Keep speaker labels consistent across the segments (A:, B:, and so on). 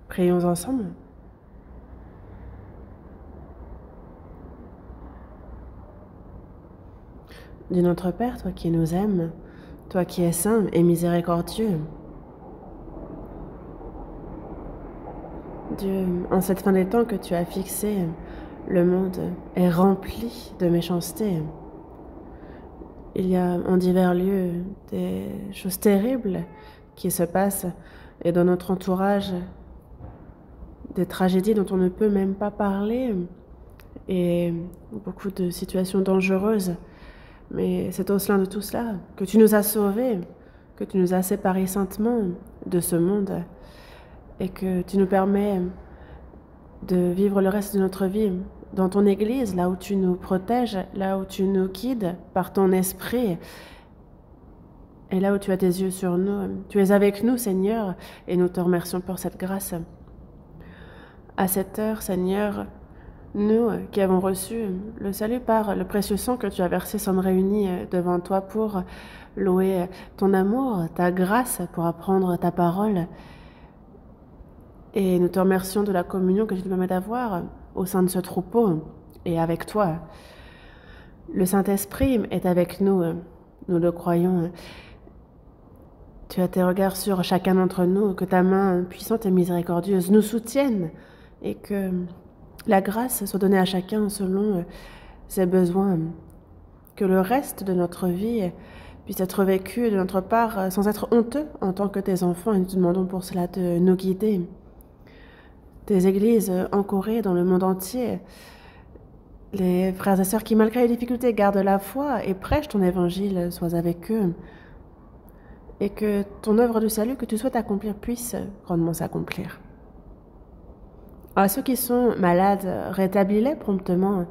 A: Prions ensemble. Dieu notre Père, toi qui nous aimes, toi qui es saint et miséricordieux, Dieu, en cette fin des temps que tu as fixée, le monde est rempli de méchanceté. Il y a en divers lieux des choses terribles qui se passent et dans notre entourage, des tragédies dont on ne peut même pas parler et beaucoup de situations dangereuses. Mais c'est au sein de tout cela que tu nous as sauvés, que tu nous as séparés saintement de ce monde et que tu nous permets de vivre le reste de notre vie dans ton Église, là où tu nous protèges, là où tu nous guides par ton esprit et là où tu as tes yeux sur nous. Tu es avec nous, Seigneur, et nous te remercions pour cette grâce. À cette heure, Seigneur, nous qui avons reçu le salut par le précieux sang que tu as versé sommes réunis devant toi pour louer ton amour, ta grâce, pour apprendre ta parole. Et nous te remercions de la communion que tu nous permets d'avoir au sein de ce troupeau et avec toi. Le Saint-Esprit est avec nous, nous le croyons. Tu as tes regards sur chacun d'entre nous, que ta main puissante et miséricordieuse nous soutienne et que la grâce soit donnée à chacun selon ses besoins. Que le reste de notre vie puisse être vécu de notre part sans être honteux en tant que tes enfants. Et nous te demandons pour cela de nous guider. Tes églises en Corée, dans le monde entier, les frères et sœurs qui, malgré les difficultés, gardent la foi et prêchent ton évangile, sois avec eux. Et que ton œuvre de salut que tu souhaites accomplir puisse grandement s'accomplir. À ceux qui sont malades, rétablis-les promptement,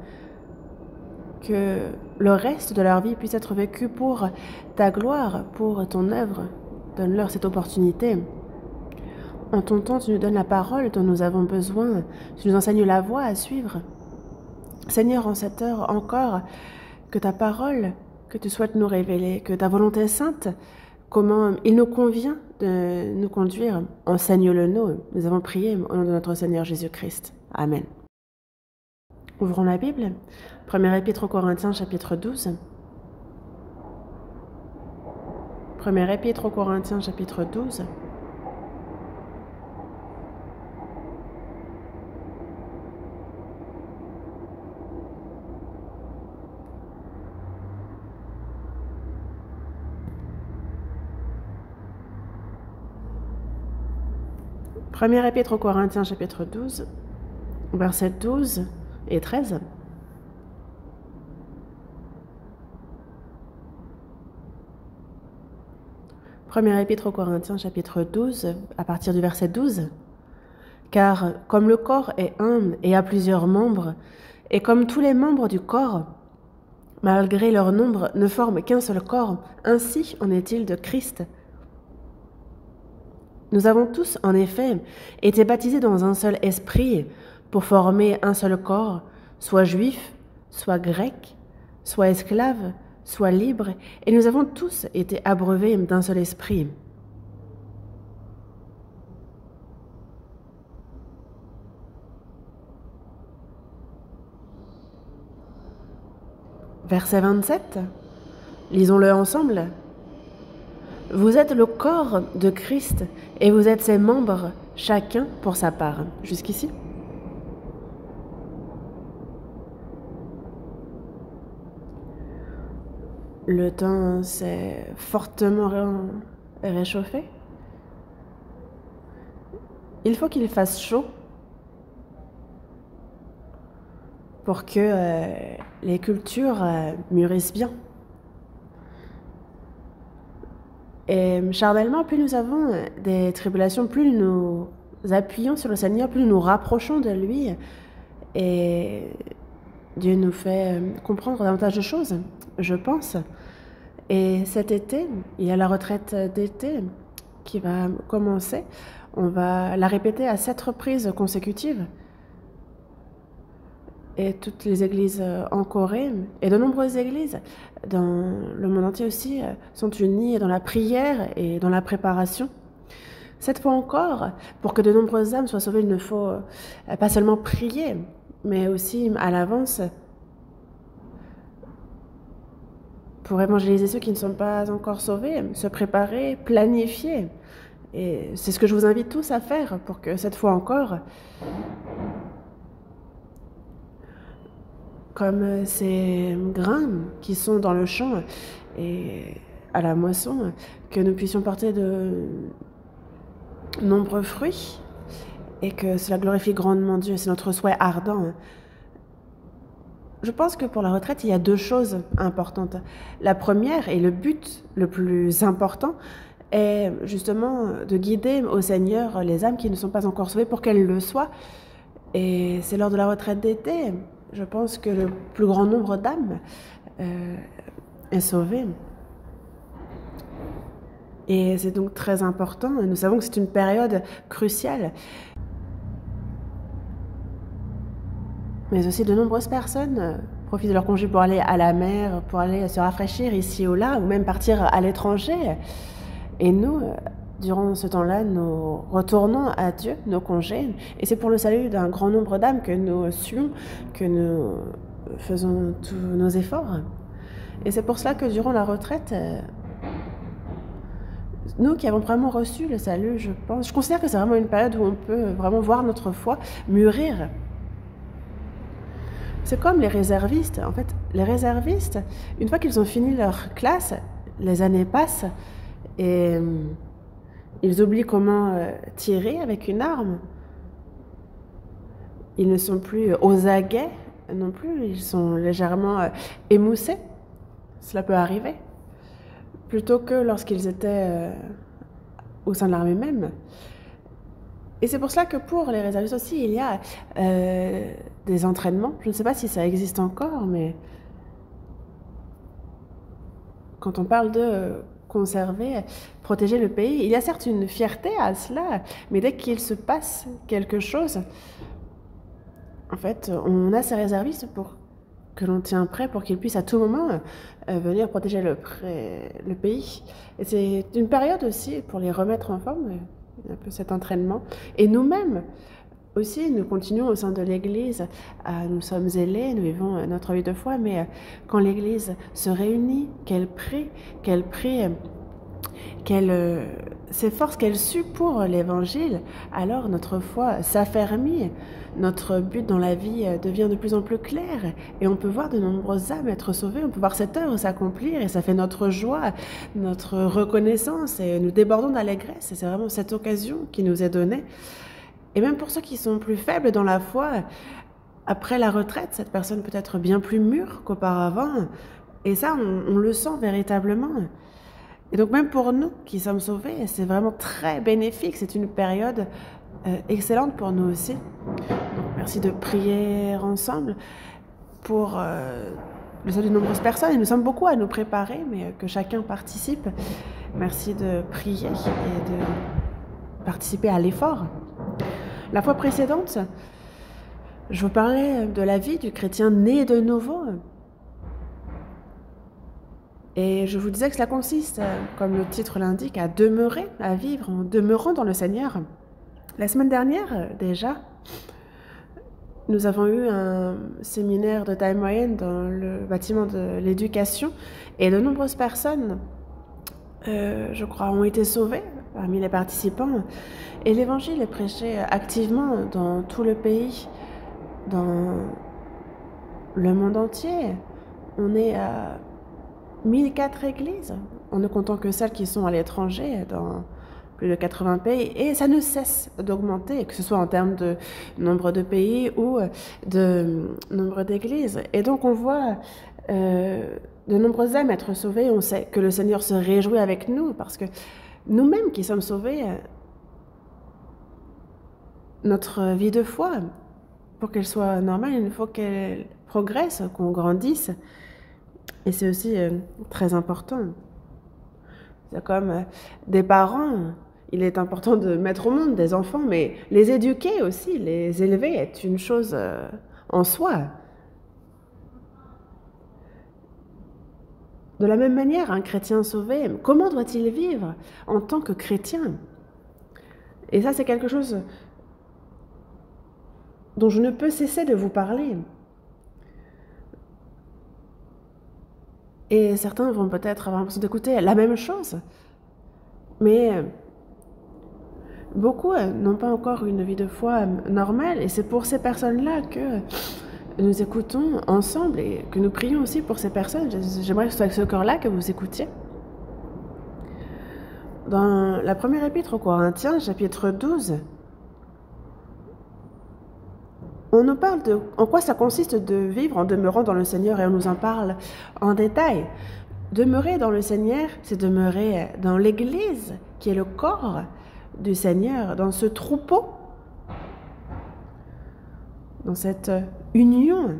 A: que le reste de leur vie puisse être vécu pour ta gloire, pour ton œuvre. Donne-leur cette opportunité. En ton temps, tu nous donnes la parole dont nous avons besoin. Tu nous enseignes la voie à suivre. Seigneur, en cette heure encore, que ta parole, que tu souhaites nous révéler, que ta volonté sainte, comment il nous convient de nous conduire, enseigne-le-nous. Nous avons prié au nom de notre Seigneur Jésus-Christ. Amen. Ouvrons la Bible. Première épître aux Corinthiens, chapitre 12. Première épître aux Corinthiens, chapitre 12. Première épître aux Corinthiens, chapitre 12, versets 12 et 13. Première épître aux Corinthiens, chapitre 12, à partir du verset 12. Car comme le corps est un et a plusieurs membres, et comme tous les membres du corps, malgré leur nombre, ne forment qu'un seul corps, ainsi en est-il de Christ. Nous avons tous, en effet, été baptisés dans un seul esprit pour former un seul corps, soit juif, soit grec, soit esclave, soit libre, et nous avons tous été abreuvés d'un seul esprit. Verset 27, lisons-le ensemble. Vous êtes le corps de Christ et vous êtes ses membres, chacun pour sa part. Jusqu'ici. Le temps s'est fortement réchauffé. Il faut qu'il fasse chaud pour que les cultures mûrissent bien. Et charnellement, plus nous avons des tribulations, plus nous appuyons sur le Seigneur, plus nous nous rapprochons de lui. Et Dieu nous fait comprendre davantage de choses, je pense. Et cet été, il y a la retraite d'été qui va commencer. On va la répéter à 7 reprises consécutives. Et toutes les églises en Corée, et de nombreuses églises dans le monde entier aussi, sont unies dans la prière et dans la préparation. Cette fois encore, pour que de nombreuses âmes soient sauvées, il ne faut pas seulement prier, mais aussi à l'avance pour évangéliser ceux qui ne sont pas encore sauvés, se préparer, planifier. Et c'est ce que je vous invite tous à faire pour que cette fois encore, comme ces grains qui sont dans le champ et à la moisson, que nous puissions porter de nombreux fruits et que cela glorifie grandement Dieu. C'est notre souhait ardent. Je pense que pour la retraite, il y a deux choses importantes. La première et le but le plus important est justement de guider au Seigneur les âmes qui ne sont pas encore sauvées pour qu'elles le soient. Et c'est lors de la retraite d'été, je pense que le plus grand nombre d'âmes est sauvé. Et c'est donc très important. Nous savons que c'est une période cruciale. Mais aussi de nombreuses personnes profitent de leur congé pour aller à la mer, pour aller se rafraîchir ici ou là, ou même partir à l'étranger. Et nous, durant ce temps-là, nous retournons à Dieu, nos congés. Et c'est pour le salut d'un grand nombre d'âmes que nous suivons, que nous faisons tous nos efforts. Et c'est pour cela que durant la retraite, nous qui avons vraiment reçu le salut, je considère que c'est vraiment une période où on peut vraiment voir notre foi mûrir. C'est comme les réservistes. En fait, les réservistes, une fois qu'ils ont fini leur classe, les années passent et ils oublient comment tirer avec une arme. Ils ne sont plus aux aguets non plus, ils sont légèrement émoussés. Cela peut arriver. Plutôt que lorsqu'ils étaient au sein de l'armée même. Et c'est pour cela que pour les réservistes aussi, il y a des entraînements. Je ne sais pas si ça existe encore, mais quand on parle de conserver, protéger le pays, il y a certes une fierté à cela, mais dès qu'il se passe quelque chose, en fait, on a ces réservistes que l'on tient prêt pour qu'ils puissent à tout moment venir protéger le pays. Et c'est une période aussi pour les remettre en forme, un peu cet entraînement. Et nous-mêmes aussi, nous continuons au sein de l'Église, nous sommes ailés, nous vivons notre vie de foi, mais quand l'Église se réunit, qu'elle prie, qu'elle s'efforce, qu'elle sue pour l'Évangile, alors notre foi s'affermit, notre but dans la vie devient de plus en plus clair et on peut voir de nombreuses âmes être sauvées, on peut voir cette œuvre s'accomplir et ça fait notre joie, notre reconnaissance et nous débordons d'allégresse et c'est vraiment cette occasion qui nous est donnée. Et même pour ceux qui sont plus faibles dans la foi, après la retraite, cette personne peut être bien plus mûre qu'auparavant et ça on le sent véritablement. Et donc même pour nous qui sommes sauvés, c'est vraiment très bénéfique, c'est une période excellente pour nous aussi. Donc, merci de prier ensemble pour le salut de nombreuses personnes. Et nous sommes beaucoup à nous préparer, mais que chacun participe. Merci de prier et de participer à l'effort. La fois précédente, je vous parlais de la vie du chrétien né de nouveau. Et je vous disais que cela consiste, comme le titre l'indique, à demeurer, à vivre en demeurant dans le Seigneur. La semaine dernière, déjà, nous avons eu un séminaire de taille moyenne dans le bâtiment de l'éducation et de nombreuses personnes, je crois, ont été sauvées parmi les participants. Et l'évangile est prêché activement dans tout le pays, dans le monde entier. On est à 1004 églises, en ne comptant que celles qui sont à l'étranger, dans plus de 80 pays, et ça ne cesse d'augmenter, que ce soit en termes de nombre de pays ou de nombre d'églises. Et donc on voit de nombreuses âmes être sauvées, on sait que le Seigneur se réjouit avec nous, parce que nous-mêmes qui sommes sauvés, notre vie de foi, pour qu'elle soit normale, il faut qu'elle progresse, qu'on grandisse, et c'est aussi très important. C'est comme des parents, il est important de mettre au monde des enfants, mais les éduquer aussi, les élever est une chose en soi. De la même manière, un chrétien sauvé, comment doit-il vivre en tant que chrétien? Et ça, c'est quelque chose dont je ne peux cesser de vous parler. Et certains vont peut-être avoir l'impression d'écouter la même chose, mais beaucoup n'ont pas encore une vie de foi normale, et c'est pour ces personnes-là que nous écoutons ensemble et que nous prions aussi pour ces personnes. J'aimerais que ce soit avec ce cœur-là que vous écoutiez. Dans la première épître aux Corinthiens, chapitre 12, on nous parle de en quoi ça consiste de vivre en demeurant dans le Seigneur, et on nous en parle en détail. Demeurer dans le Seigneur, c'est demeurer dans l'Église, qui est le corps du Seigneur, dans ce troupeau, dans cette union,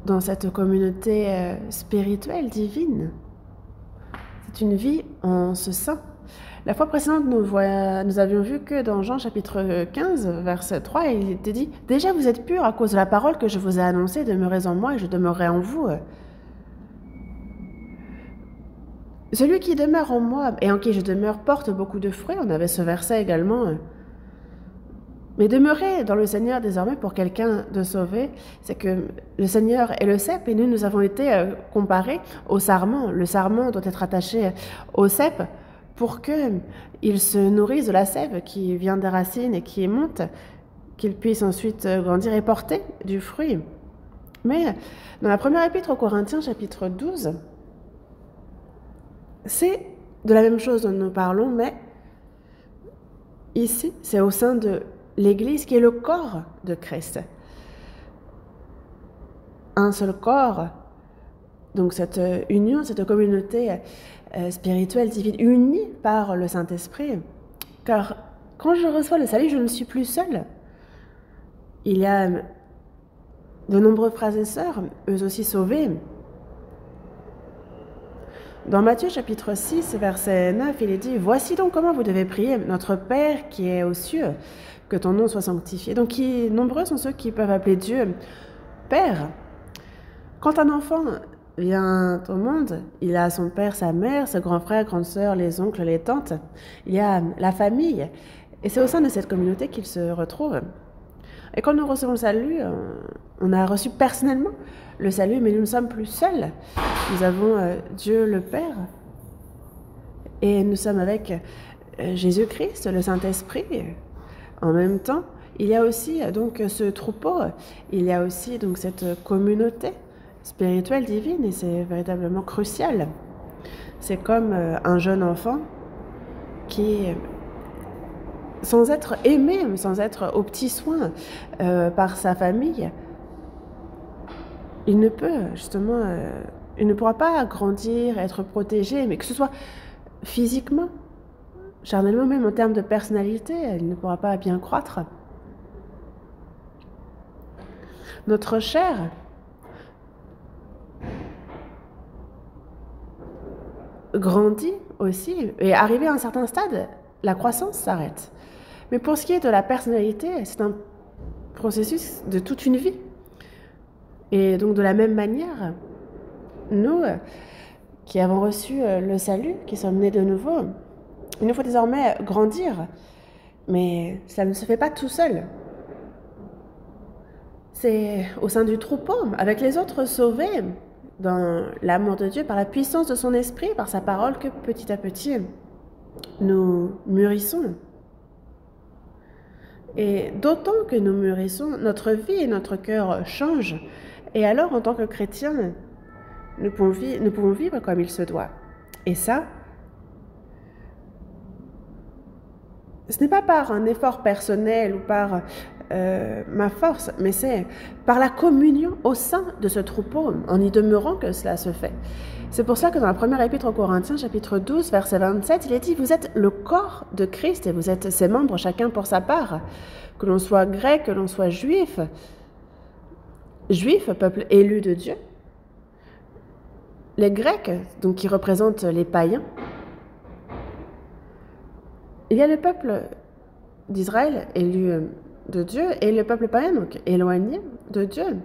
A: dans cette communauté spirituelle, divine. C'est une vie en ce sein. La fois précédente, nous avions vu que dans Jean chapitre 15, verset 3, il était dit « Déjà vous êtes purs à cause de la parole que je vous ai annoncée, demeurez en moi et je demeurerai en vous. » Celui qui demeure en moi et en qui je demeure porte beaucoup de fruits. On avait ce verset également. Mais demeurer dans le Seigneur désormais pour quelqu'un de sauvé, c'est que le Seigneur est le cep et nous avons été comparés au sarment. Le sarment doit être attaché au cep pour qu'il se nourrisse de la sève qui vient des racines et qui monte, qu'il puisse ensuite grandir et porter du fruit. Mais dans la première épître aux Corinthiens, chapitre 12, c'est de la même chose dont nous parlons, mais ici, c'est au sein de l'Église qui est le corps de Christ. Un seul corps, donc cette union, cette communauté spirituelle divine, unie par le Saint-Esprit. Car quand je reçois le salut, je ne suis plus seule. Il y a de nombreux frères et sœurs, eux aussi sauvés. Dans Matthieu chapitre 6, verset 9, il est dit « Voici donc comment vous devez prier, notre Père qui est aux cieux, que ton nom soit sanctifié. » Donc nombreux sont ceux qui peuvent appeler Dieu Père. Quand un enfant vient au monde, il a son père, sa mère, ses grands frères, grandes sœurs, les oncles, les tantes. Il y a la famille. Et c'est au sein de cette communauté qu'il se retrouve. Et quand nous recevons le salut, on a reçu personnellement le salut, mais nous ne sommes plus seuls. Nous avons Dieu le Père et nous sommes avec Jésus-Christ, le Saint-Esprit. En même temps, il y a aussi donc ce troupeau, il y a aussi donc cette communauté spirituelle divine et c'est véritablement crucial. C'est comme un jeune enfant qui, sans être aimé, sans être aux petits soins par sa famille, il ne peut justement, il ne pourra pas grandir, être protégé, mais que ce soit physiquement, charnellement, même en termes de personnalité, il ne pourra pas bien croître. Notre chair grandit aussi, et arrivé à un certain stade, la croissance s'arrête. Mais pour ce qui est de la personnalité, c'est un processus de toute une vie. Et donc de la même manière, nous qui avons reçu le salut, qui sommes nés de nouveau, il nous faut désormais grandir. Mais ça ne se fait pas tout seul. C'est au sein du troupeau, avec les autres sauvés, dans l'amour de Dieu, par la puissance de son esprit, par sa parole, que petit à petit, nous mûrissons. Et d'autant que nous mûrissons, notre vie et notre cœur changent. Et alors, en tant que chrétiens, nous pouvons vivre comme il se doit. Et ça, ce n'est pas par un effort personnel ou par ma force, mais c'est par la communion au sein de ce troupeau, en y demeurant, que cela se fait. C'est pour ça que dans la première épître aux Corinthiens, chapitre 12, verset 27, il est dit « Vous êtes le corps de Christ et vous êtes ses membres, chacun pour sa part. Que l'on soit grec, que l'on soit juif, peuple élu de Dieu. Les Grecs, donc qui représentent les païens, il y a le peuple d'Israël élu de Dieu et le peuple païen, donc éloigné de Dieu.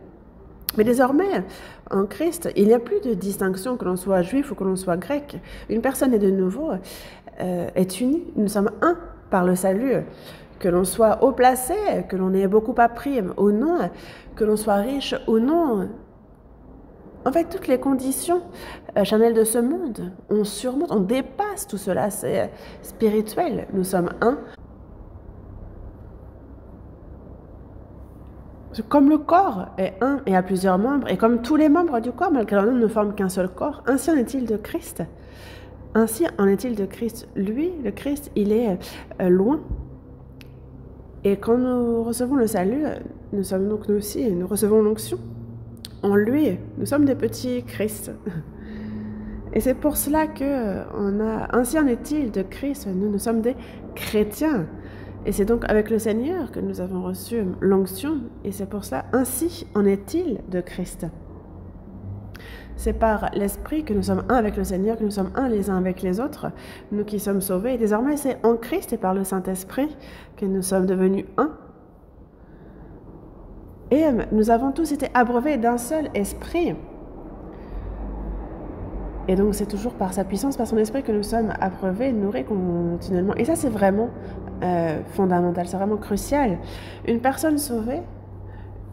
A: Mais désormais, en Christ, il n'y a plus de distinction que l'on soit juif ou que l'on soit grec. Une personne est de nouveau, est unie. Nous sommes un par le salut, que l'on soit haut placé, que l'on ait beaucoup appris ou non, que l'on soit riche ou non. En fait, toutes les conditions charnelles de ce monde, on surmonte, on dépasse tout cela, c'est spirituel. Nous sommes un. Comme le corps est un et a plusieurs membres, et comme tous les membres du corps, malgré leur nom, ne forment qu'un seul corps, ainsi en est-il de Christ. Ainsi en est-il de Christ. Lui, le Christ, il est loin. Et quand nous recevons le salut, nous sommes donc nous aussi, nous recevons l'onction. En lui, nous sommes des petits Christ. Et c'est pour cela que ainsi en est-il de Christ, nous sommes des chrétiens. Et c'est donc avec le Seigneur que nous avons reçu l'onction, et c'est pour cela, ainsi en est-il de Christ. C'est par l'Esprit que nous sommes un avec le Seigneur, que nous sommes un les uns avec les autres, nous qui sommes sauvés. Et désormais, c'est en Christ et par le Saint-Esprit que nous sommes devenus un. Et nous avons tous été abreuvés d'un seul esprit. Et donc, c'est toujours par sa puissance, par son esprit que nous sommes abreuvés, nourris continuellement. Et ça, c'est vraiment fondamental, c'est vraiment crucial. Une personne sauvée,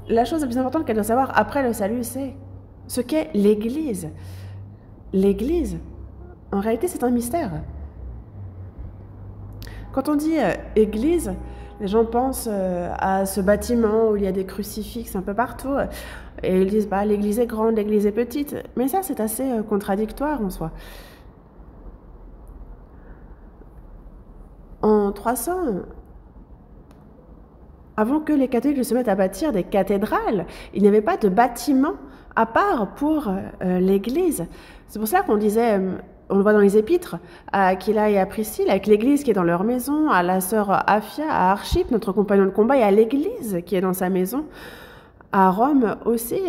A: la chose la plus importante qu'elle doit savoir après le salut, c'est ce qu'est l'Église. L'Église, en réalité, c'est un mystère. Quand on dit Église, les gens pensent à ce bâtiment où il y a des crucifixes un peu partout. Et ils disent, bah, l'église est grande, l'église est petite. Mais ça, c'est assez contradictoire en soi. En 300, avant que les catholiques se mettent à bâtir des cathédrales, il n'y avait pas de bâtiment à part pour l'église. C'est pour ça qu'on disait, on le voit dans les épîtres, à Aquila et à Priscille, avec l'église qui est dans leur maison, à la sœur Aphia, à Archippe, notre compagnon de combat, et à l'église qui est dans sa maison. À Rome aussi,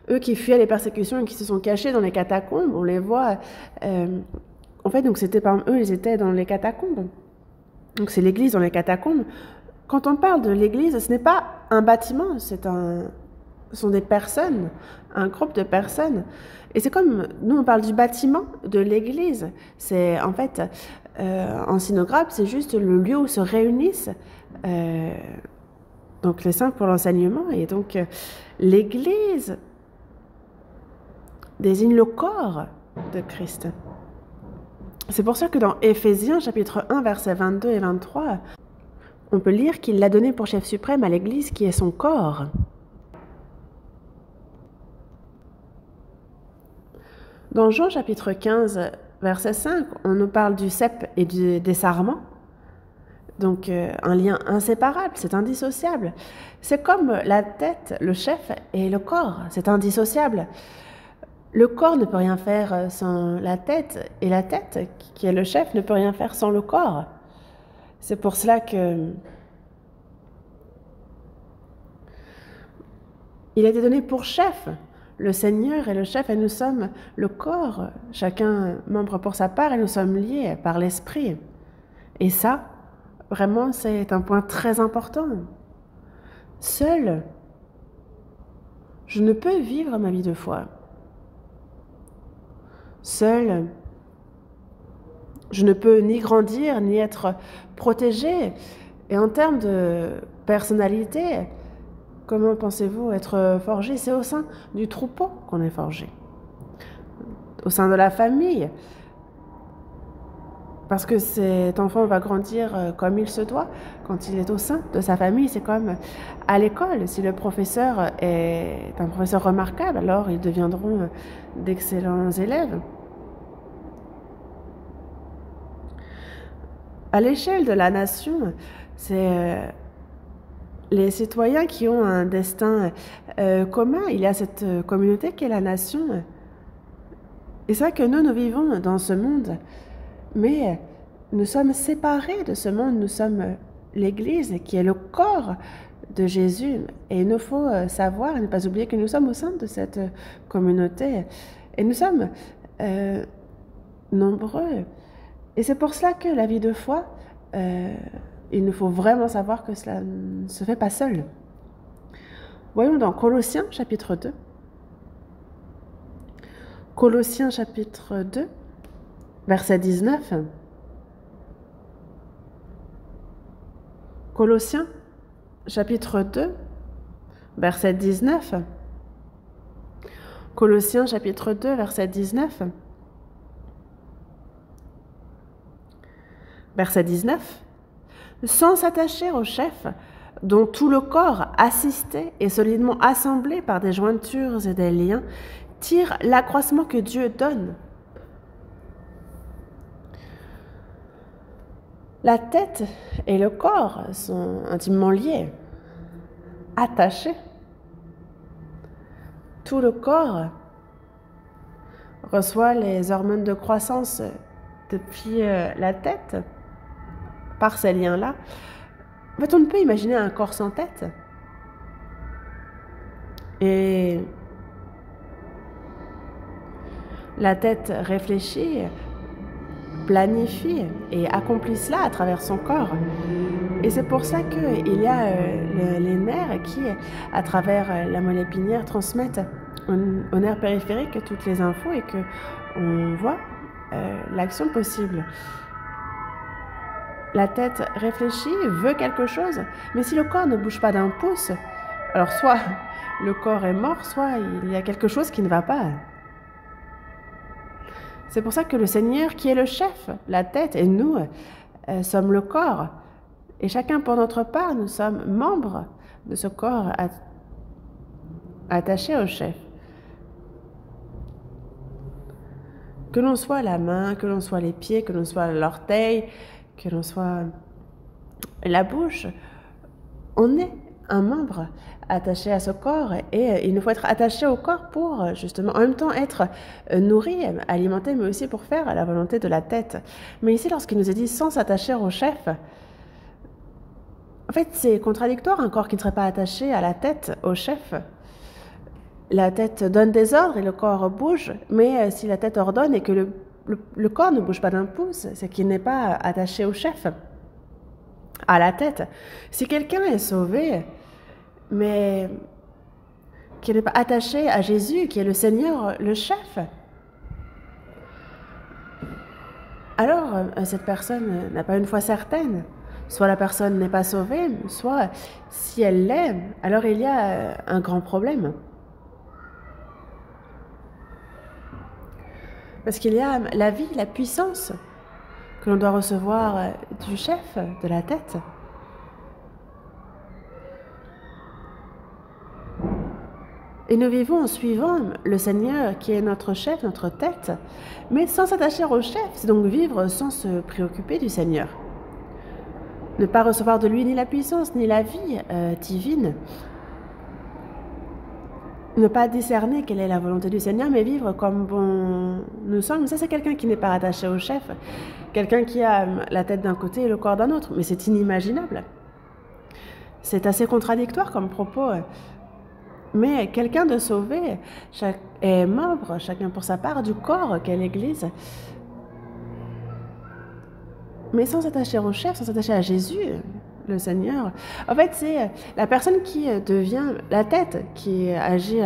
A: eux qui fuyaient les persécutions et qui se sont cachés dans les catacombes, on les voit. En fait, donc c'était par eux, ils étaient dans les catacombes. Donc c'est l'église dans les catacombes. Quand on parle de l'église, ce n'est pas un bâtiment, ce sont des personnes, un groupe de personnes. Et c'est comme, nous on parle du bâtiment de l'église. C'est en fait, en synographe, c'est juste le lieu où se réunissent donc les saints pour l'enseignement. Et donc l'église désigne le corps de Christ. C'est pour ça que dans Éphésiens chapitre 1 versets 22 et 23, on peut lire qu'il l'a donné pour chef suprême à l'église qui est son corps. Dans Jean chapitre 15 verset 5, on nous parle du cep et des sarments. Donc un lien inséparable, c'est indissociable. C'est comme la tête, le chef et le corps, c'est indissociable. Le corps ne peut rien faire sans la tête, et la tête, qui est le chef, ne peut rien faire sans le corps. C'est pour cela que il a été donné pour chef, le Seigneur est le chef, et nous sommes le corps, chacun membre pour sa part, et nous sommes liés par l'Esprit. Et ça, vraiment, c'est un point très important. Seul, je ne peux vivre ma vie de foi. Seul, je ne peux ni grandir, ni être protégé. Et en termes de personnalité, comment pensez-vous être forgé? C'est au sein du troupeau qu'on est forgé. Au sein de la famille. Parce que cet enfant va grandir comme il se doit quand il est au sein de sa famille. C'est comme à l'école. Si le professeur est un professeur remarquable, alors ils deviendront d'excellents élèves. À l'échelle de la nation, c'est les citoyens qui ont un destin commun. Il y a cette communauté qui est la nation. Et c'est vrai que nous vivons dans ce monde. Mais nous sommes séparés de ce monde, nous sommes l'Église qui est le corps de Jésus. Et il nous faut savoir et ne pas oublier que nous sommes au sein de cette communauté. Et nous sommes nombreux. Et c'est pour cela que la vie de foi, il nous faut vraiment savoir que cela ne se fait pas seul. Voyons dans Colossiens chapitre 2. Colossiens chapitre 2. Verset 19. Colossiens, chapitre 2, verset 19. Colossiens, chapitre 2, verset 19. Verset 19. Sans s'attacher au chef, dont tout le corps, assisté et solidement assemblé par des jointures et des liens, tire l'accroissement que Dieu donne. La tête et le corps sont intimement liés, attachés. Tout le corps reçoit les hormones de croissance depuis la tête, par ces liens-là. En fait, on ne peut imaginer un corps sans tête. Et la tête réfléchit, planifie et accomplit cela à travers son corps. Et c'est pour ça qu'il y a les nerfs qui, à travers la moelle épinière, transmettent au nerf périphérique toutes les infos et qu'on voit l'action possible. La tête réfléchit, veut quelque chose, mais si le corps ne bouge pas d'un pouce, alors soit le corps est mort, soit il y a quelque chose qui ne va pas. C'est pour ça que le Seigneur, qui est le chef, la tête, et nous sommes le corps. Et chacun pour notre part, nous sommes membres de ce corps attaché au chef. Que l'on soit la main, que l'on soit les pieds, que l'on soit l'orteil, que l'on soit la bouche, on est un membre attaché à ce corps et il nous faut être attaché au corps pour justement en même temps être nourri, alimenté, mais aussi pour faire la volonté de la tête. Mais ici, lorsqu'il nous est dit sans s'attacher au chef, en fait c'est contradictoire, un corps qui ne serait pas attaché à la tête, au chef. La tête donne des ordres et le corps bouge, mais si la tête ordonne et que le corps ne bouge pas d'un pouce, c'est qu'il n'est pas attaché au chef, à la tête. Si quelqu'un est sauvé, mais qui n'est pas attaché à Jésus, qui est le Seigneur, le chef, alors cette personne n'a pas une foi certaine. Soit la personne n'est pas sauvée, soit si elle l'est, alors il y a un grand problème. Parce qu'il y a la vie, la puissance que l'on doit recevoir du chef, de la tête. Et nous vivons en suivant le Seigneur qui est notre chef, notre tête, mais sans s'attacher au chef, c'est donc vivre sans se préoccuper du Seigneur. Ne pas recevoir de lui ni la puissance, ni la vie divine. Ne pas discerner quelle est la volonté du Seigneur, mais vivre comme bon nous sommes. Ça, c'est quelqu'un qui n'est pas attaché au chef, quelqu'un qui a la tête d'un côté et le corps d'un autre. Mais c'est inimaginable. C'est assez contradictoire comme propos. Mais quelqu'un de sauvé est membre, chacun pour sa part, du corps qu'est l'Église. Mais sans s'attacher au chef, sans s'attacher à Jésus, le Seigneur. En fait, c'est la personne qui devient la tête, qui agit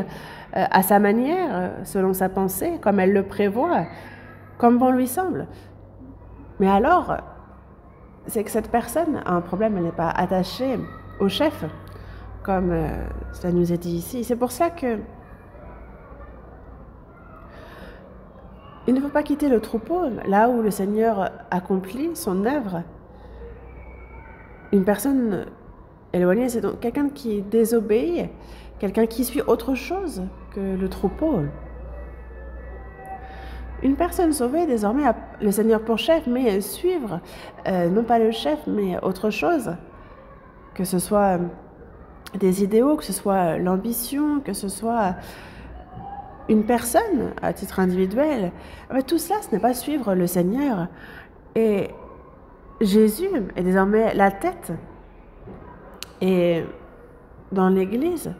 A: à sa manière, selon sa pensée, comme elle le prévoit, comme bon lui semble. Mais alors, c'est que cette personne a un problème, elle n'est pas attachée au chef, comme cela nous est dit ici. C'est pour ça que il ne faut pas quitter le troupeau, là où le Seigneur accomplit son œuvre. Une personne éloignée, c'est donc quelqu'un qui désobéit, quelqu'un qui suit autre chose que le troupeau. Une personne sauvée, désormais, a le Seigneur pour chef, mais suivre, non pas le chef, mais autre chose. Que ce soit des idéaux, que ce soit l'ambition, que ce soit une personne à titre individuel. Mais tout cela, ce n'est pas suivre le Seigneur. Et Jésus est désormais la tête. Et dans l'Église,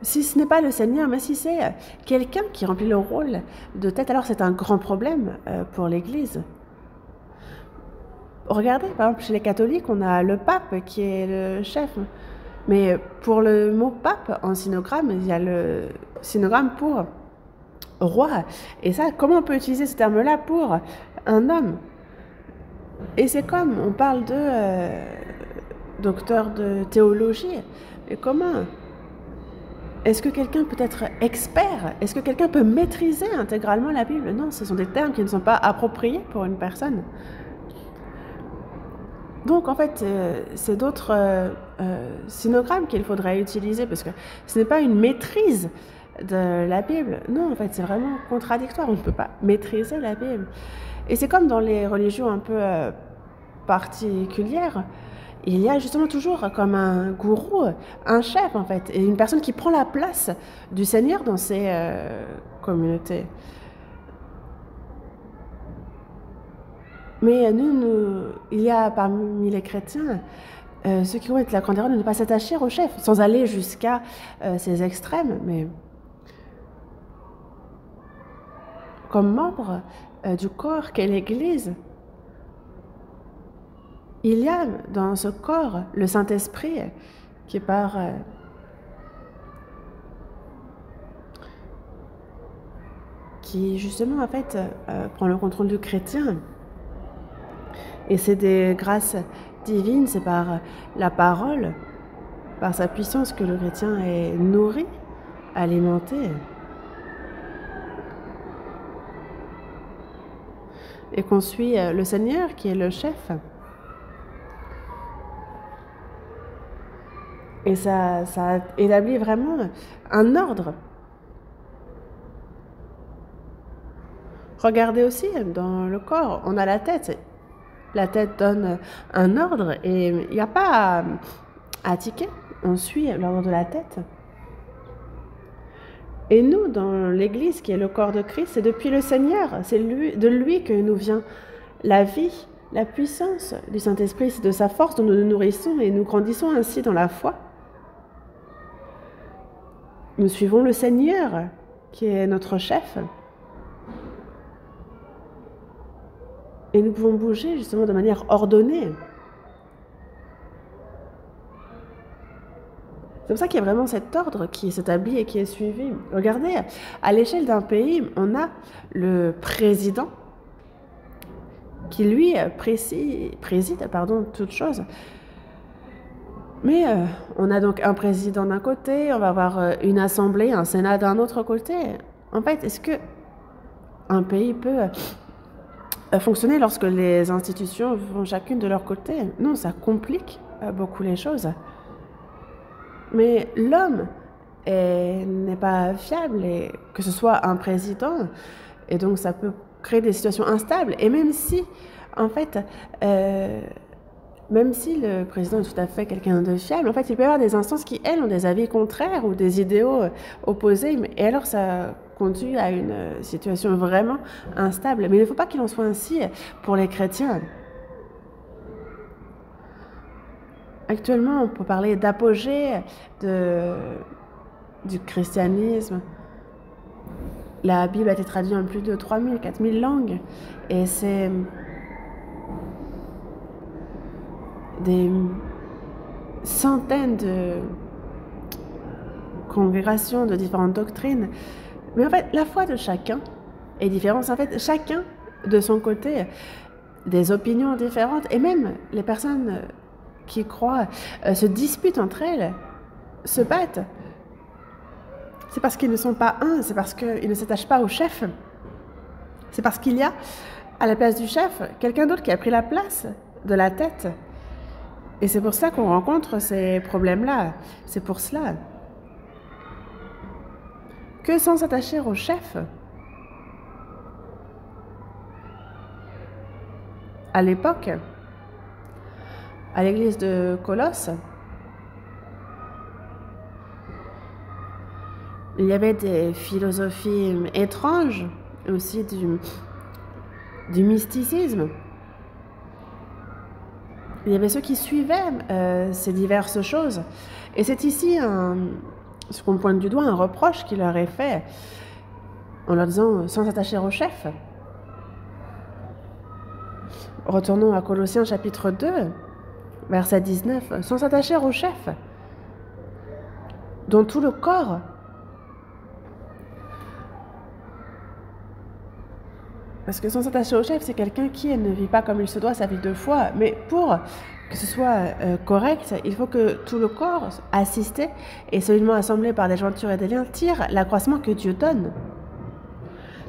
A: si ce n'est pas le Seigneur, mais si c'est quelqu'un qui remplit le rôle de tête, alors c'est un grand problème pour l'Église. Regardez, par exemple, chez les catholiques, on a le pape qui est le chef. Mais pour le mot pape, en sinogramme, il y a le sinogramme pour roi. Et ça, comment on peut utiliser ce terme-là pour un homme? Et c'est comme, on parle docteur de théologie. Mais comment? Est-ce que quelqu'un peut être expert? Est-ce que quelqu'un peut maîtriser intégralement la Bible? Non, ce sont des termes qui ne sont pas appropriés pour une personne. Donc, en fait, c'est d'autres synogrammes qu'il faudrait utiliser parce que ce n'est pas une maîtrise de la Bible. Non, en fait, c'est vraiment contradictoire. On ne peut pas maîtriser la Bible. Et c'est comme dans les religions un peu particulières. Il y a justement toujours comme un gourou, un chef, en fait, et une personne qui prend la place du Seigneur dans ces communautés. Mais il y a parmi les chrétiens ceux qui commettent la grande erreur de ne pas s'attacher au chef, sans aller jusqu'à ces extrêmes, mais comme membre du corps qu'est l'Église, il y a dans ce corps le Saint-Esprit qui qui justement en fait prend le contrôle du chrétien. Et c'est des grâces divines, c'est par la parole, par sa puissance que le chrétien est nourri, alimenté. Et qu'on suit le Seigneur qui est le chef. Et ça établit vraiment un ordre. Regardez aussi dans le corps, on a la tête. La tête donne un ordre et il n'y a pas à tiquer. On suit l'ordre de la tête. Et nous, dans l'Église, qui est le corps de Christ, c'est depuis le Seigneur, c'est de lui que nous vient la vie, la puissance du Saint-Esprit, c'est de sa force dont nous nous nourrissons et nous grandissons ainsi dans la foi. Nous suivons le Seigneur, qui est notre chef. Et nous pouvons bouger justement de manière ordonnée. C'est pour ça qu'il y a vraiment cet ordre qui s'établit et qui est suivi. Regardez, à l'échelle d'un pays, on a le président qui, lui, préside toutes choses. Mais on a donc un président d'un côté, on va avoir une assemblée, un sénat d'un autre côté. En fait, est-ce que un pays peut fonctionner lorsque les institutions vont chacune de leur côté? Non, ça complique beaucoup les choses. Mais l'homme n'est pas fiable, et que ce soit un président, et donc ça peut créer des situations instables. Et même si, en fait, même si le président est tout à fait quelqu'un de fiable, en fait, il peut y avoir des instances qui, elles, ont des avis contraires ou des idéaux opposés, et alors ça conduit à une situation vraiment instable. Mais il ne faut pas qu'il en soit ainsi pour les chrétiens. Actuellement, on peut parler d'apogée du christianisme. La Bible a été traduite en plus de 3000, 4000 langues. Et c'est des centaines de congrégations de différentes doctrines. Mais en fait, la foi de chacun est différente. En fait, chacun, de son côté, des opinions différentes. Et même les personnes qui croient se disputent entre elles, se battent. C'est parce qu'ils ne sont pas un, c'est parce qu'ils ne s'attachent pas au chef. C'est parce qu'il y a, à la place du chef, quelqu'un d'autre qui a pris la place de la tête. Et c'est pour ça qu'on rencontre ces problèmes-là. C'est pour cela que sans s'attacher au chef, à l'époque, à l'église de Colosse, il y avait des philosophies étranges, aussi du mysticisme. Il y avait ceux qui suivaient ces diverses choses. Et c'est ici ce qu'on pointe du doigt, un reproche qui leur est fait en leur disant sans s'attacher au chef. Retournons à Colossiens chapitre 2, verset 19. Sans s'attacher au chef, dont tout le corps parce que sans s'attacher au chef, c'est quelqu'un qui ne vit pas comme il se doit sa vie de foi. Mais pour que ce soit correct, il faut que tout le corps assisté et solidement assemblé par des jointures et des liens tire l'accroissement que Dieu donne.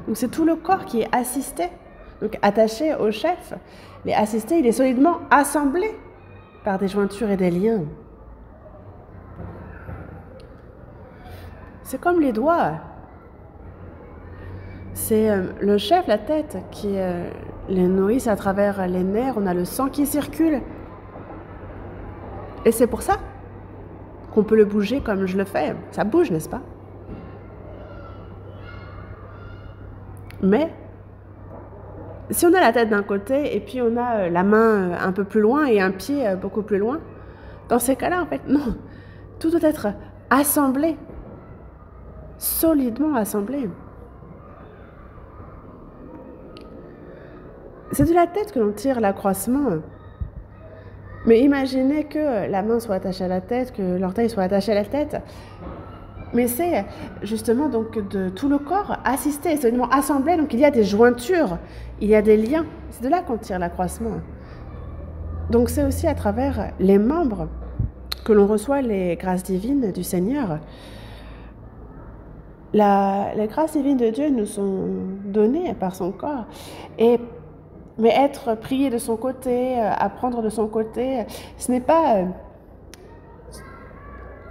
A: Donc c'est tout le corps qui est assisté, donc attaché au chef. Il est assisté, il est solidement assemblé par des jointures et des liens. C'est comme les doigts. C'est le chef, la tête, qui les nourrissent à travers les nerfs. On a le sang qui circule. Et c'est pour ça qu'on peut le bouger comme je le fais. Ça bouge, n'est-ce pas? Mais si on a la tête d'un côté et puis on a la main un peu plus loin et un pied beaucoup plus loin, dans ces cas-là, en fait, non. Tout doit être assemblé, solidement assemblé. C'est de la tête que l'on tire l'accroissement. Mais imaginez que la main soit attachée à la tête, que l'orteil soit attaché à la tête. Mais c'est justement donc de tout le corps assisté, solidement assemblé. Donc il y a des jointures, il y a des liens. C'est de là qu'on tire l'accroissement. Donc c'est aussi à travers les membres que l'on reçoit les grâces divines du Seigneur. Les grâces divines de Dieu nous sont données par son corps. Mais être prié de son côté, apprendre de son côté, ce n'est pas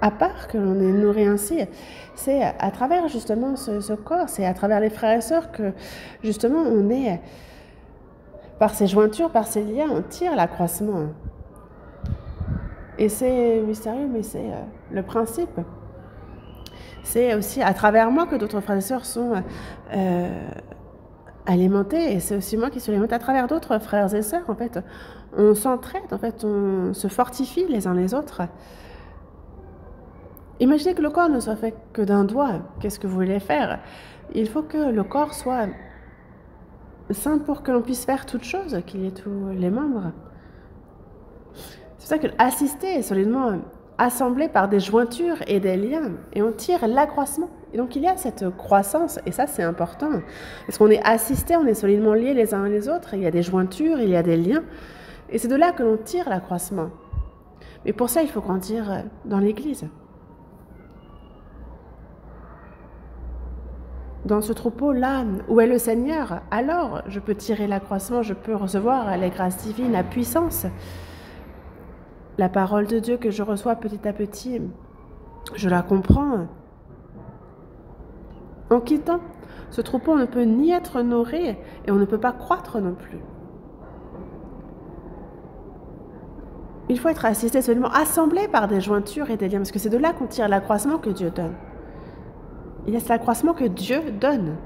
A: à part que l'on est nourri ainsi. C'est à travers justement ce corps, c'est à travers les frères et sœurs que justement on est, par ces jointures, par ces liens, on tire l'accroissement. Et c'est mystérieux, mais c'est le principe. C'est aussi à travers moi que d'autres frères et sœurs sont alimentés, et c'est aussi moi qui suis alimentée à travers d'autres frères et sœurs. En fait, on s'entraide, en fait, on se fortifie les uns les autres. Imaginez que le corps ne soit fait que d'un doigt. Qu'est-ce que vous voulez faire? Il faut que le corps soit sain pour que l'on puisse faire toute chose, qu'il y ait tous les membres. C'est pour ça que assister est solidement assemblé par des jointures et des liens, et on tire l'accroissement. Et donc il y a cette croissance, et ça c'est important, parce qu'on est assisté, on est solidement liés les uns les autres, il y a des jointures, il y a des liens, et c'est de là que l'on tire l'accroissement. Mais pour ça, il faut grandir dans l'Église. Dans ce troupeau-là, où est le Seigneur, alors je peux tirer l'accroissement, je peux recevoir les grâces divines, la puissance. La parole de Dieu que je reçois petit à petit, je la comprends. En quittant ce troupeau, on ne peut ni être nourri et on ne peut pas croître non plus. Il faut être assisté, seulement assemblé par des jointures et des liens, parce que c'est de là qu'on tire l'accroissement que Dieu donne. Il y a cet accroissement que Dieu donne.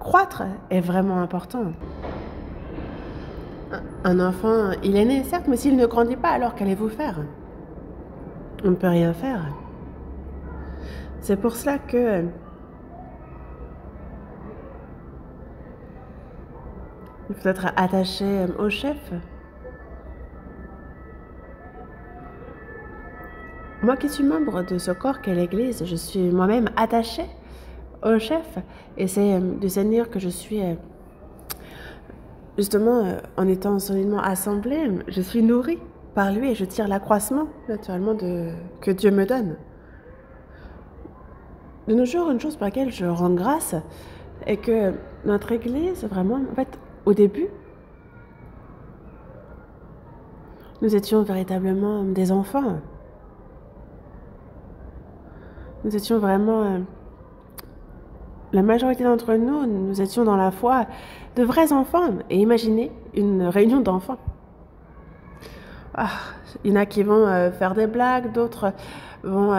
A: Croître est vraiment important. Un enfant, il est né, certes, mais s'il ne grandit pas, alors qu'allez-vous faire? On ne peut rien faire. C'est pour cela que il faut être attaché au chef. Moi qui suis membre de ce corps qu'est l'Église, je suis moi-même attachée au chef. Et c'est du Seigneur que je suis, justement, en étant solidement assemblée, je suis nourrie par lui et je tire l'accroissement, naturellement, que Dieu me donne. De nos jours, une chose pour laquelle je rends grâce est que notre Église, vraiment, en fait, au début, nous étions véritablement des enfants. Nous étions vraiment, la majorité d'entre nous, nous étions dans la foi de vrais enfants. Et imaginez une réunion d'enfants. Ah, il y en a qui vont faire des blagues, d'autres vont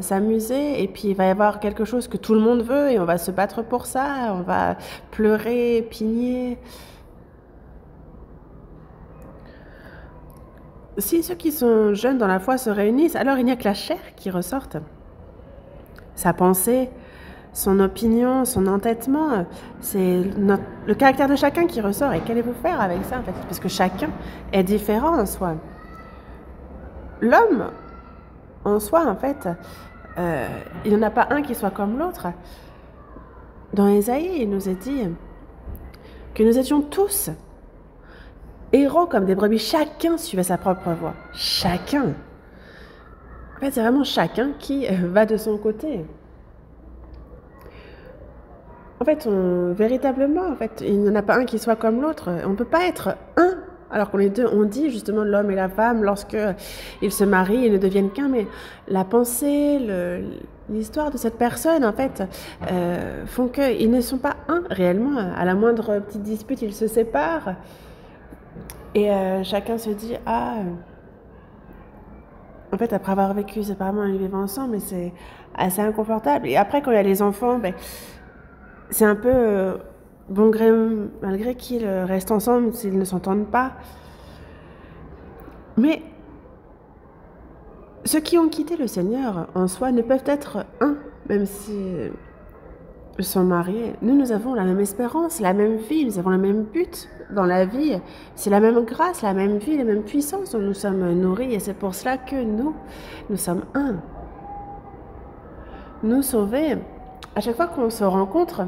A: s'amuser, et puis il va y avoir quelque chose que tout le monde veut, et on va se battre pour ça, on va pleurer, pigner. Si ceux qui sont jeunes dans la foi se réunissent, alors il n'y a que la chair qui ressorte. Sa pensée, son opinion, son entêtement, c'est le caractère de chacun qui ressort. Et qu'allez-vous faire avec ça, en fait? Parce que chacun est différent en soi. L'homme, en soi, en fait, il n'y en a pas un qui soit comme l'autre. Dans Ésaïe, il nous est dit que nous étions tous errant comme des brebis. Chacun suivait sa propre voie. Chacun. En fait, c'est vraiment chacun qui va de son côté. En fait, véritablement, en fait, il n'y en a pas un qui soit comme l'autre. On ne peut pas être un, alors qu'on est deux. On dit justement l'homme et la femme, lorsque ils se marient, ils ne deviennent qu'un. Mais la pensée, l'histoire de cette personne, en fait, font qu'ils ne sont pas un réellement. À la moindre petite dispute, ils se séparent. Et chacun se dit, en fait, après avoir vécu séparément, ils vivent ensemble, mais c'est assez inconfortable. Et après, quand il y a les enfants, c'est un peu bon gré mal gré qu'ils restent ensemble s'ils ne s'entendent pas. Mais ceux qui ont quitté le Seigneur en soi ne peuvent être un, même si ils sont mariés. Nous avons la même espérance, la même vie, nous avons le même but dans la vie. C'est la même grâce, la même vie, la même puissance dont nous sommes nourris. Et c'est pour cela que nous sommes un. Nous sauvés, à chaque fois qu'on se rencontre,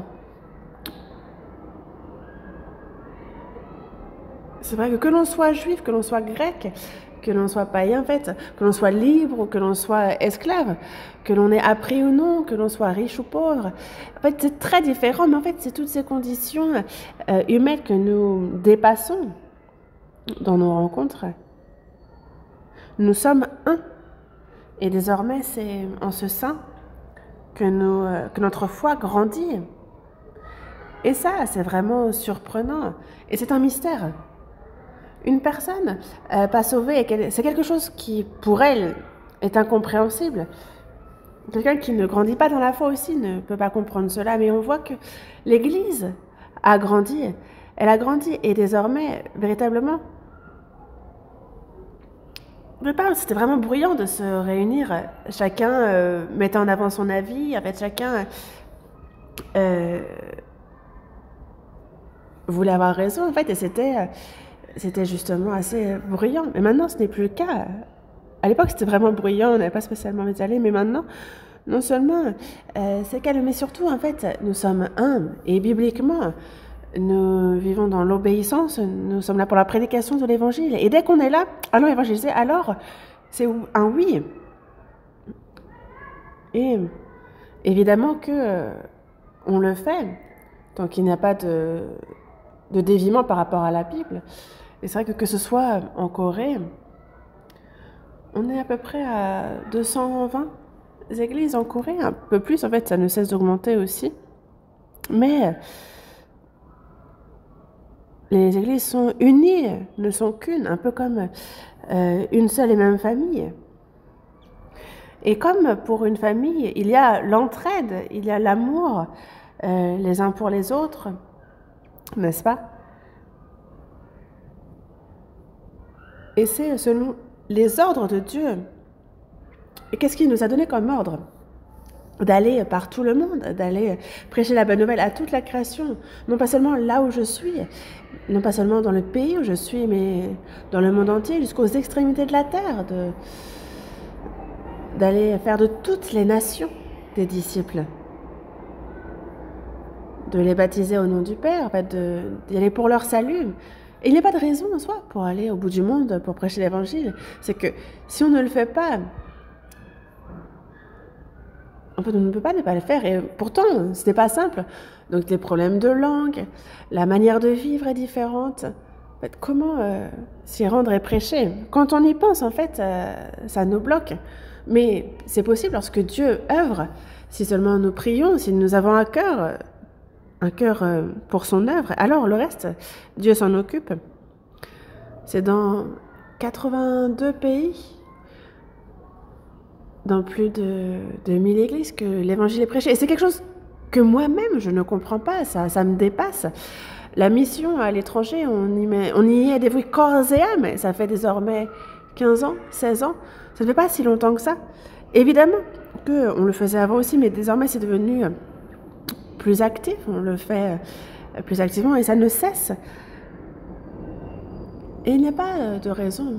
A: c'est vrai que l'on soit juif, que l'on soit grec, que l'on soit païen en fait, que l'on soit libre ou que l'on soit esclave, que l'on ait appris ou non, que l'on soit riche ou pauvre. En fait, c'est très différent, mais en fait, c'est toutes ces conditions humaines que nous dépassons dans nos rencontres. Nous sommes un. Et désormais, c'est en ce sein que notre foi grandit. Et ça, c'est vraiment surprenant. Et c'est un mystère. Une personne pas sauvée, c'est quelque chose qui, pour elle, est incompréhensible. Quelqu'un qui ne grandit pas dans la foi aussi ne peut pas comprendre cela. Mais on voit que l'Église a grandi. Elle a grandi. Et désormais, véritablement, au départ, c'était vraiment bruyant de se réunir. Chacun mettait en avant son avis. En fait, chacun voulait avoir raison, en fait. Et c'était justement assez bruyant. Mais maintenant, ce n'est plus le cas. À l'époque, c'était vraiment bruyant, on n'avait pas spécialement envie d'y aller, mais maintenant, non seulement c'est calme, mais surtout, en fait, nous sommes un. Et bibliquement, nous vivons dans l'obéissance, nous sommes là pour la prédication de l'Évangile. Et dès qu'on est là, allons évangéliser, alors c'est un oui. Et évidemment que on le fait, tant qu'il n'y a pas de déviement par rapport à la Bible. Et c'est vrai que ce soit en Corée, on est à peu près à 220 églises en Corée, un peu plus, en fait, ça ne cesse d'augmenter aussi. Mais les églises sont unies, ne sont qu'une, un peu comme une seule et même famille. Et comme pour une famille, il y a l'entraide, il y a l'amour les uns pour les autres, n'est-ce pas? Et c'est selon les ordres de Dieu. Et qu'est-ce qu'il nous a donné comme ordre? D'aller par tout le monde, d'aller prêcher la bonne nouvelle à toute la création, non pas seulement là où je suis, non pas seulement dans le pays où je suis, mais dans le monde entier, jusqu'aux extrémités de la terre, d'aller faire de toutes les nations des disciples, de les baptiser au nom du Père, en fait, d'y aller pour leur salut. Et il n'y a pas de raison en soi pour aller au bout du monde, pour prêcher l'évangile. C'est que si on ne le fait pas, en fait, on ne peut pas ne pas le faire. Et pourtant, ce n'est pas simple. Donc, des problèmes de langue, la manière de vivre est différente. En fait, comment s'y rendre et prêcher? Quand on y pense, en fait, ça nous bloque. Mais c'est possible lorsque Dieu œuvre. Si seulement nous prions, si nous avons un cœur pour son œuvre, alors le reste, Dieu s'en occupe. C'est dans 82 pays, dans plus de 1000 églises que l'évangile est prêché. Et c'est quelque chose que moi-même, je ne comprends pas, ça me dépasse. La mission à l'étranger, on y est dévoué corps et âme. Ça fait désormais 15 ans, 16 ans. Ça ne fait pas si longtemps que ça. Évidemment qu'on le faisait avant aussi, mais désormais c'est devenu plus actif. On le fait plus activement et ça ne cesse. Et il n'y a pas de raison.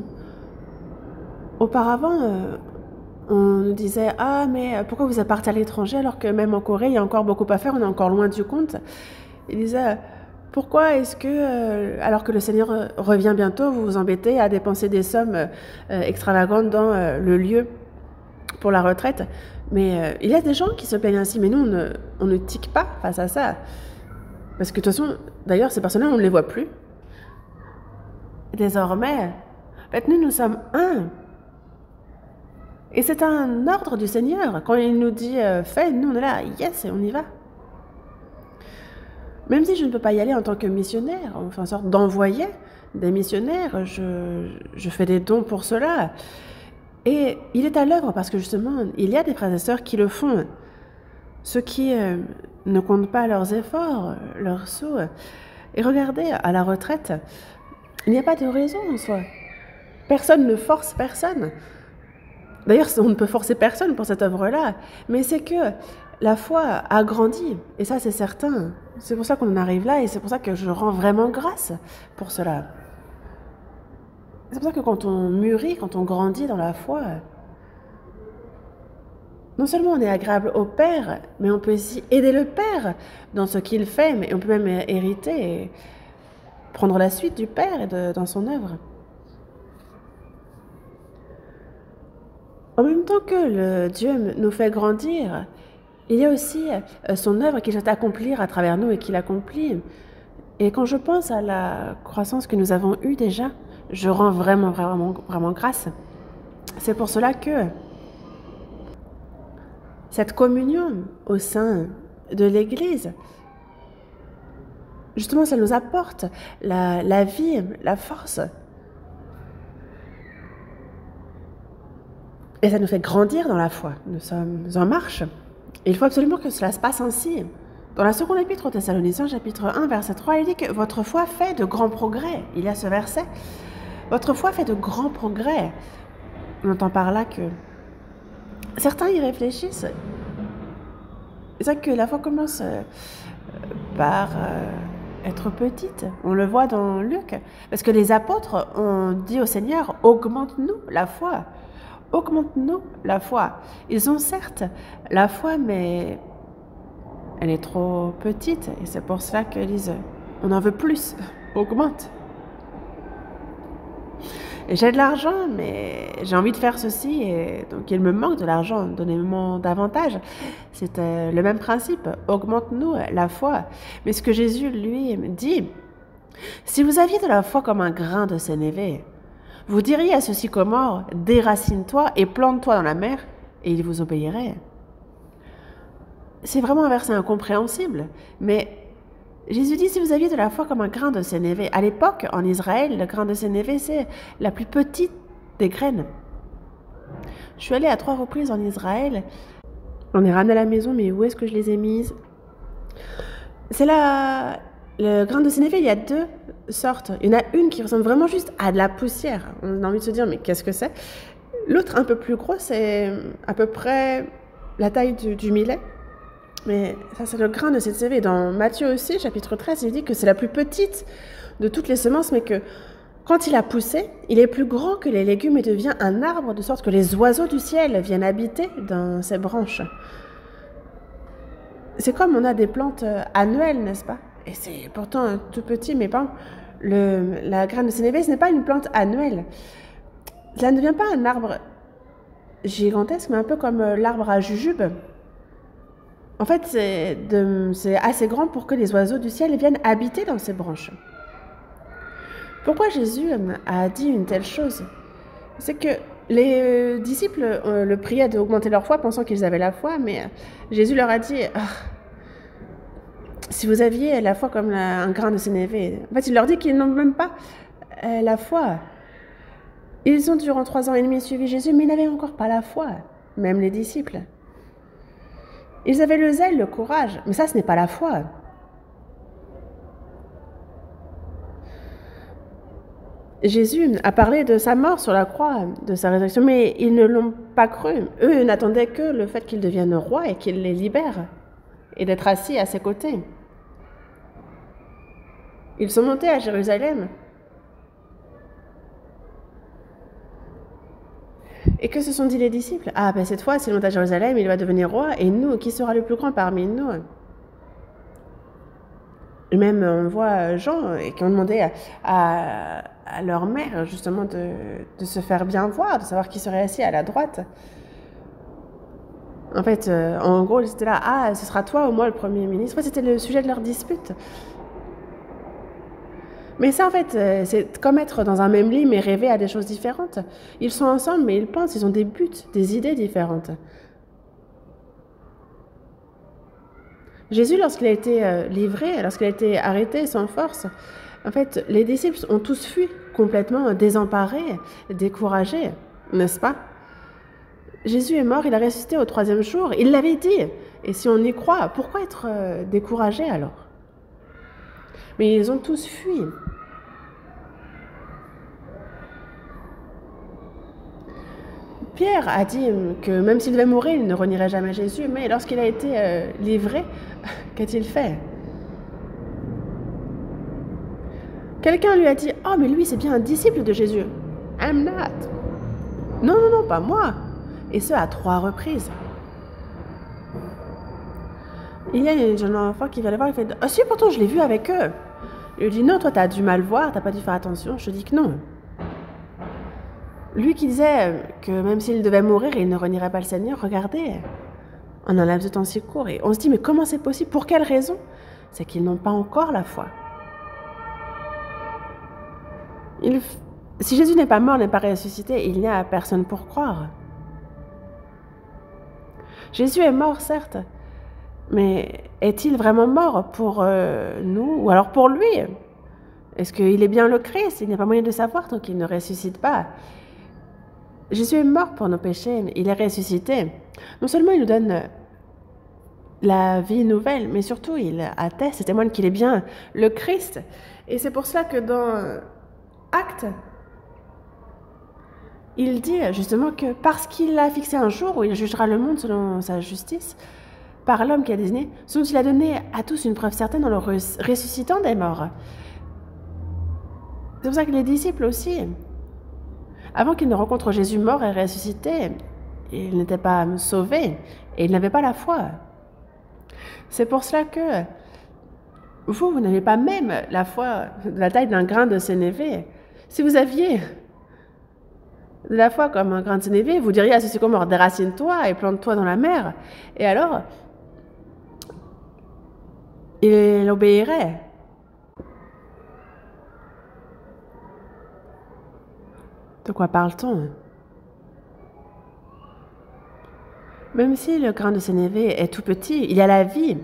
A: Auparavant, on nous disait « Ah, mais pourquoi vous partez à l'étranger alors que même en Corée, il y a encore beaucoup à faire, on est encore loin du compte ?» Ils disaient Pourquoi est-ce que, alors que le Seigneur revient bientôt, vous vous embêtez à dépenser des sommes extravagantes dans le lieu pour la retraite? Mais il y a des gens qui se plaignent ainsi, mais nous, on ne tique pas face à ça. Parce que de toute façon, d'ailleurs, ces personnes-là, on ne les voit plus. Désormais, en fait, nous sommes un. Et c'est un ordre du Seigneur. Quand il nous dit fais, nous, on est là, yes, et on y va. Même si je ne peux pas y aller en tant que missionnaire, on fait en sorte d'envoyer des missionnaires, je fais des dons pour cela. Et il est à l'œuvre parce que justement, il y a des frères et sœurs qui le font. Ceux qui ne comptent pas leurs efforts, leurs sous. Et regardez, à la retraite, il n'y a pas de raison en soi. Personne ne force personne. D'ailleurs, on ne peut forcer personne pour cette œuvre-là. Mais c'est que la foi a grandi. Et ça, c'est certain. C'est pour ça qu'on en arrive là et c'est pour ça que je rends vraiment grâce pour cela. C'est pour ça que quand on mûrit, quand on grandit dans la foi, non seulement on est agréable au Père, mais on peut aussi aider le Père dans ce qu'il fait, mais on peut même hériter et prendre la suite du Père et dans son œuvre. En même temps que le Dieu nous fait grandir, il y a aussi son œuvre qu'il souhaite accomplir à travers nous et qu'il accomplit. Et quand je pense à la croissance que nous avons eue déjà, je rends vraiment, vraiment, vraiment grâce. C'est pour cela que cette communion au sein de l'Église, justement, ça nous apporte la vie, la force. Et ça nous fait grandir dans la foi. Nous sommes en marche. Et il faut absolument que cela se passe ainsi. Dans la seconde épître aux Thessaloniciens, chapitre 1, verset 3, il dit que votre foi fait de grands progrès. Il y a ce verset. Votre foi fait de grands progrès. On entend par là que certains y réfléchissent. C'est ça que la foi commence par être petite. On le voit dans Luc. Parce que les apôtres ont dit au Seigneur, augmente-nous la foi. Augmente-nous la foi. Ils ont certes la foi, mais elle est trop petite. Et c'est pour cela qu'ils disent, on en veut plus. Augmente. J'ai de l'argent, mais j'ai envie de faire ceci, et donc il me manque de l'argent, donnez-moi davantage. C'est le même principe, augmente-nous la foi. Mais ce que Jésus, lui, dit, si vous aviez de la foi comme un grain de sénévé, vous diriez à ce sycomore, déracine-toi et plante-toi dans la mer, et il vous obéirait. C'est vraiment un verset incompréhensible, mais Jésus dit, si vous aviez de la foi comme un grain de sénévé, à l'époque, en Israël, le grain de sénévé, c'est la plus petite des graines. Je suis allée à 3 reprises en Israël. On est ramené à la maison, mais où est-ce que je les ai mises? C'est le grain de sénévé, il y a 2 sortes. Il y en a une qui ressemble vraiment juste à de la poussière. On a envie de se dire, mais qu'est-ce que c'est? L'autre, un peu plus gros, c'est à peu près la taille du millet. Mais ça, c'est le grain de sénévé. Dans Matthieu aussi, chapitre 13, il dit que c'est la plus petite de toutes les semences, mais que quand il a poussé, il est plus grand que les légumes et devient un arbre, de sorte que les oiseaux du ciel viennent habiter dans ses branches. C'est comme on a des plantes annuelles, n'est-ce pas? Et c'est pourtant tout petit, mais pas la graine de sénévé, ce n'est pas une plante annuelle. Ça ne devient pas un arbre gigantesque, mais un peu comme l'arbre à jujube. En fait, c'est assez grand pour que les oiseaux du ciel viennent habiter dans ces branches. Pourquoi Jésus a dit une telle chose? C'est que les disciples le priaient d'augmenter leur foi, pensant qu'ils avaient la foi, mais Jésus leur a dit si vous aviez la foi comme un grain de sénévé. En fait, il leur dit qu'ils n'ont même pas la foi. Ils ont durant 3 ans et demi suivi Jésus, mais ils n'avaient encore pas la foi, même les disciples. Ils avaient le zèle, le courage, mais ça, ce n'est pas la foi. Jésus a parlé de sa mort sur la croix, de sa résurrection, mais ils ne l'ont pas cru. Eux n'attendaient que le fait qu'il devienne roi et qu'il les libère, et d'être assis à ses côtés. Ils sont montés à Jérusalem. Et que se sont dit les disciples? Ah, ben cette fois, s'il monte à Jérusalem, il va devenir roi, et nous, qui sera le plus grand parmi nous? Et même on voit Jean qui ont demandé à leur mère justement de se faire bien voir, de savoir qui serait assis à la droite. En fait, en gros, c'était là, ah, ce sera toi ou moi le Premier ministre. Ouais, c'était le sujet de leur dispute. Mais ça, en fait, c'est comme être dans un même lit, mais rêver à des choses différentes. Ils sont ensemble, mais ils pensent, ils ont des buts, des idées différentes. Jésus, lorsqu'il a été livré, lorsqu'il a été arrêté sans force, en fait, les disciples ont tous fui, complètement désemparés, découragés, n'est-ce pas? Jésus est mort, il a ressuscité au 3e jour, il l'avait dit. Et si on y croit, pourquoi être découragé alors? Mais ils ont tous fui. Pierre a dit que même s'il devait mourir, il ne renierait jamais Jésus, mais lorsqu'il a été livré, qu'a-t-il fait? Quelqu'un lui a dit « Oh, mais lui, c'est bien un disciple de Jésus. » « I'm not. » « Non, non, non, pas moi. » Et ce, à 3 reprises. Il y a un jeune enfant qui va le voir, il fait « Ah si, pourtant, je l'ai vu avec eux. » Il lui dit « Non, toi, t'as dû mal voir, t'as pas dû faire attention. » Je dis que non. Lui qui disait que même s'il devait mourir, il ne renierait pas le Seigneur, regardez, en un laps de temps si court. Et on se dit « Mais comment c'est possible? Pour quelle raison? » C'est qu'ils n'ont pas encore la foi. Si Jésus n'est pas mort, n'est pas ressuscité, il n'y a personne pour croire. Jésus est mort, certes, mais est-il vraiment mort pour nous ou alors pour lui? Est-ce qu'il est bien le Christ? Il n'y a pas moyen de savoir tant qu'il ne ressuscite pas. Jésus est mort pour nos péchés, il est ressuscité. Non seulement il nous donne la vie nouvelle, mais surtout il atteste et témoigne qu'il est bien le Christ. Et c'est pour cela que dans Actes, il dit justement que parce qu'il a fixé un jour où il jugera le monde selon sa justice, par l'homme qui a désigné, ce dont il a donné à tous une preuve certaine en le ressuscitant des morts. C'est pour ça que les disciples aussi, avant qu'ils ne rencontrent Jésus mort et ressuscité, ils n'étaient pas sauvés et ils n'avaient pas la foi. C'est pour cela que vous n'avez pas même la foi de la taille d'un grain de sénévé. Si vous aviez de la foi comme un grain de sénévé, vous diriez à ce sycomore, déracine-toi et plante-toi dans la mer. Et alors, il obéirait. De quoi parle-t-on? Même si le grain de sénévé est tout petit, il y a la vie.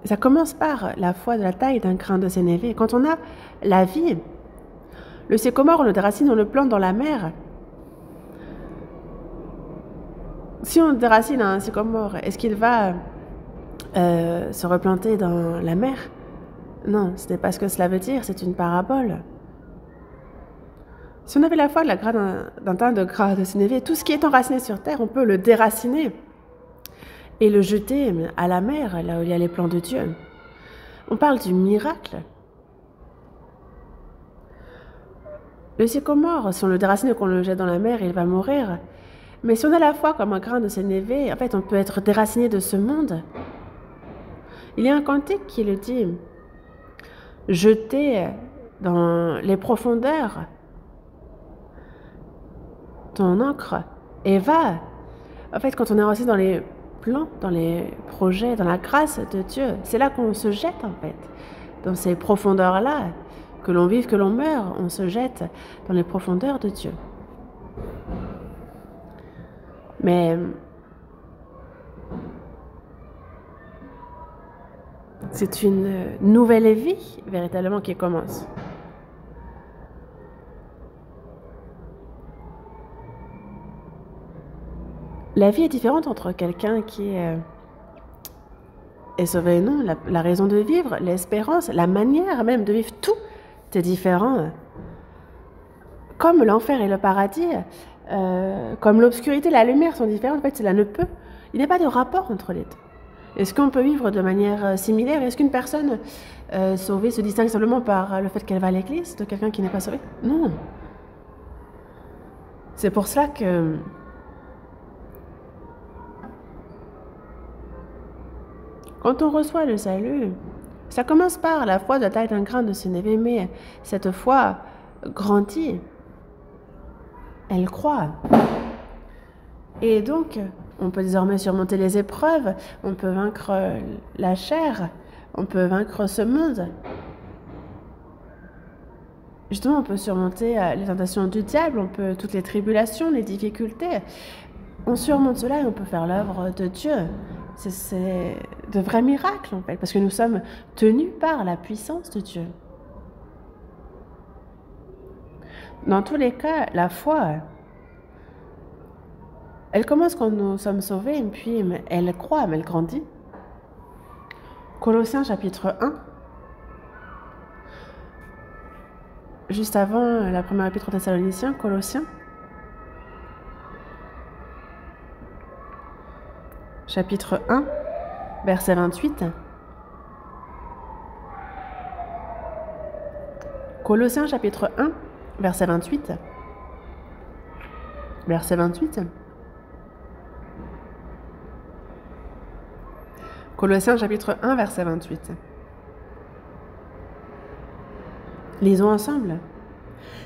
A: Ça commence par la foi de la taille d'un grain de sénévé. Quand on a la vie, le sycomore, on le déracine, on le plante dans la mer. Si on déracine un sycomore, est-ce qu'il va se replanter dans la mer? Non, ce n'est pas ce que cela veut dire, c'est une parabole. Si on avait la foi d'un tas de grains de sénévé, tout ce qui est enraciné sur terre, on peut le déraciner et le jeter à la mer, là où il y a les plans de Dieu. On parle du miracle. Le sycomore, si on le déracine et qu'on le jette dans la mer, il va mourir. Mais si on a la foi comme un grain de sénévé, en fait, on peut être déraciné de ce monde. Il y a un cantique qui le dit, jeter dans les profondeurs ton encre et va. En fait, quand on est enraciné dans les plans, dans les projets, dans la grâce de Dieu, c'est là qu'on se jette en fait, dans ces profondeurs-là. Que l'on vive, que l'on meure, on se jette dans les profondeurs de Dieu. Mais c'est une nouvelle vie, véritablement, qui commence. La vie est différente entre quelqu'un qui est sauvé et non. La raison de vivre, l'espérance, la manière même de vivre, tout est différent. Comme l'enfer et le paradis, comme l'obscurité et la lumière sont différentes, en fait, cela ne peut. Il n'y a pas de rapport entre les deux. Est-ce qu'on peut vivre de manière similaire? Est-ce qu'une personne sauvée se distingue simplement par le fait qu'elle va à l'église de quelqu'un qui n'est pas sauvé? Non. C'est pour cela que quand on reçoit le salut, Ça commence par la foi de la taille d'un grain de sénévé, mais cette foi grandit. Elle croît. Et donc, on peut désormais surmonter les épreuves, on peut vaincre la chair, on peut vaincre ce monde. Justement, on peut surmonter les tentations du diable, on peut toutes les tribulations, les difficultés. On surmonte cela et on peut faire l'œuvre de Dieu. C'est de vrais miracles, en fait, parce que nous sommes tenus par la puissance de Dieu. Dans tous les cas, la foi, elle commence quand nous sommes sauvés, et puis elle croît, mais elle grandit. Colossiens chapitre 1. Juste avant la première épître aux Thessaloniciens, Colossiens. Chapitre 1, verset 28. Colossiens chapitre 1, verset 28. Verset 28. Colossiens chapitre 1, verset 28. Lisons ensemble.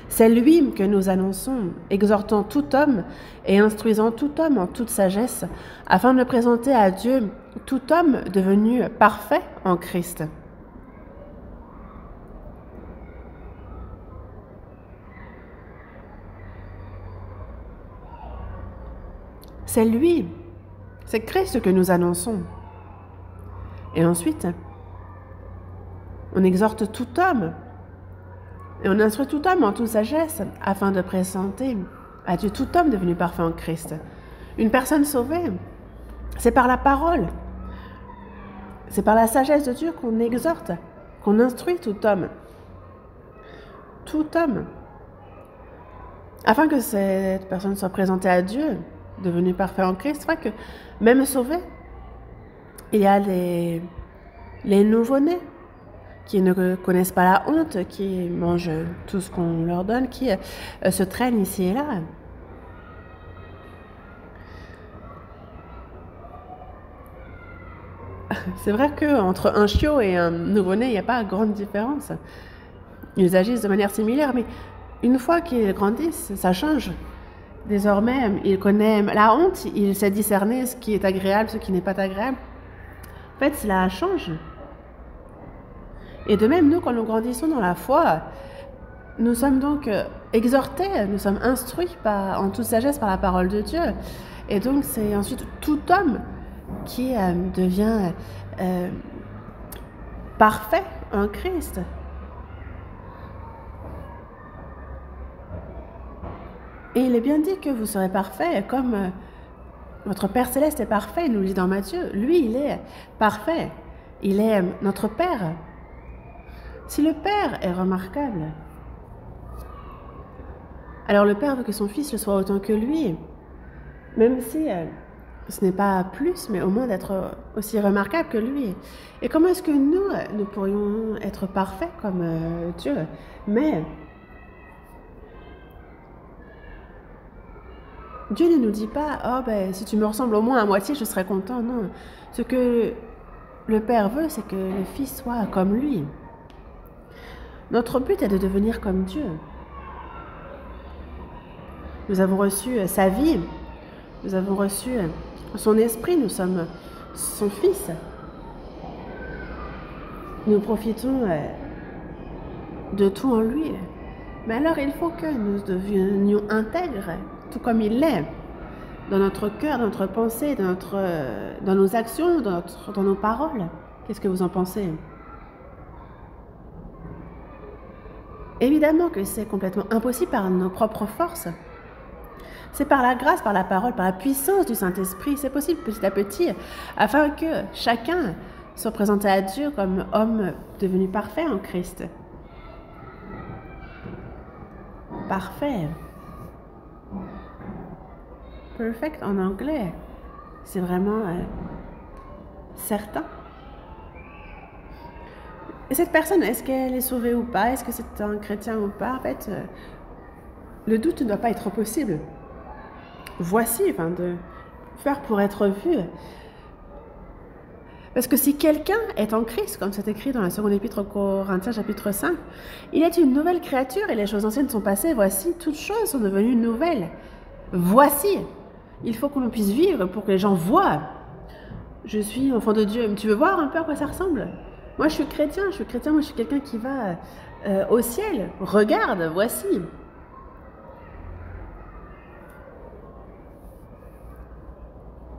A: C'est lui que nous annonçons, exhortant tout homme et instruisant tout homme en toute sagesse, afin de présenter à Dieu tout homme devenu parfait en Christ. C'est lui, c'est Christ que nous annonçons. Et ensuite, on exhorte tout homme et on instruit tout homme en toute sagesse afin de présenter à Dieu tout homme devenu parfait en Christ. Une personne sauvée, c'est par la parole, c'est par la sagesse de Dieu qu'on exhorte, qu'on instruit tout homme. Tout homme. Afin que cette personne soit présentée à Dieu, devenue parfait en Christ, que même sauvé, il y a les nouveau-nés qui ne connaissent pas la honte, qui mangent tout ce qu'on leur donne, qui se traînent ici et là. C'est vrai qu'entre un chiot et un nouveau-né, il n'y a pas grande différence. Ils agissent de manière similaire, mais une fois qu'ils grandissent, ça change. Désormais, il connaît la honte, il sait discerner ce qui est agréable, ce qui n'est pas agréable. En fait, cela change. Et de même, nous, quand nous grandissons dans la foi, nous sommes donc exhortés, nous sommes instruits en toute sagesse par la parole de Dieu. Et donc, c'est ensuite tout homme qui devient parfait en Christ. Et il est bien dit que vous serez parfait, comme votre Père Céleste est parfait, il nous le dit dans Matthieu. Lui, il est parfait. Il est notre Père. Si le Père est remarquable, alors le Père veut que son Fils le soit autant que lui, même si ce n'est pas plus, mais au moins d'être aussi remarquable que lui. Et comment est-ce que nous pourrions être parfaits comme Dieu? Mais Dieu ne nous dit pas « Oh, ben, si tu me ressembles au moins à moitié, je serai content. » Non. Ce que le Père veut, c'est que le Fils soit comme lui. Notre but est de devenir comme Dieu. Nous avons reçu sa vie, nous avons reçu son esprit, nous sommes son Fils. Nous profitons de tout en lui. Mais alors il faut que nous devenions intègres, tout comme il l'est, dans notre cœur, dans notre pensée, dans nos actions, dans nos paroles. Qu'est-ce que vous en pensez ? Évidemment que c'est complètement impossible par nos propres forces. C'est par la grâce, par la parole, par la puissance du Saint-Esprit. C'est possible petit à petit, afin que chacun soit présenté à Dieu comme homme devenu parfait en Christ. Parfait. Perfect en anglais. C'est vraiment certain. Et cette personne, est-ce qu'elle est sauvée ou pas? Est-ce que c'est un chrétien ou pas? En fait, le doute ne doit pas être possible. Voici, de faire pour être vu. Parce que si quelqu'un est en Christ, comme c'est écrit dans la seconde épître aux Corinthiens chapitre 5, il est une nouvelle créature et les choses anciennes sont passées, voici, toutes choses sont devenues nouvelles. Voici, il faut qu'on puisse vivre pour que les gens voient. Je suis enfant de Dieu. Tu veux voir un peu à quoi ça ressemble? Moi je suis chrétien, moi je suis quelqu'un qui va au ciel. Regarde, voici.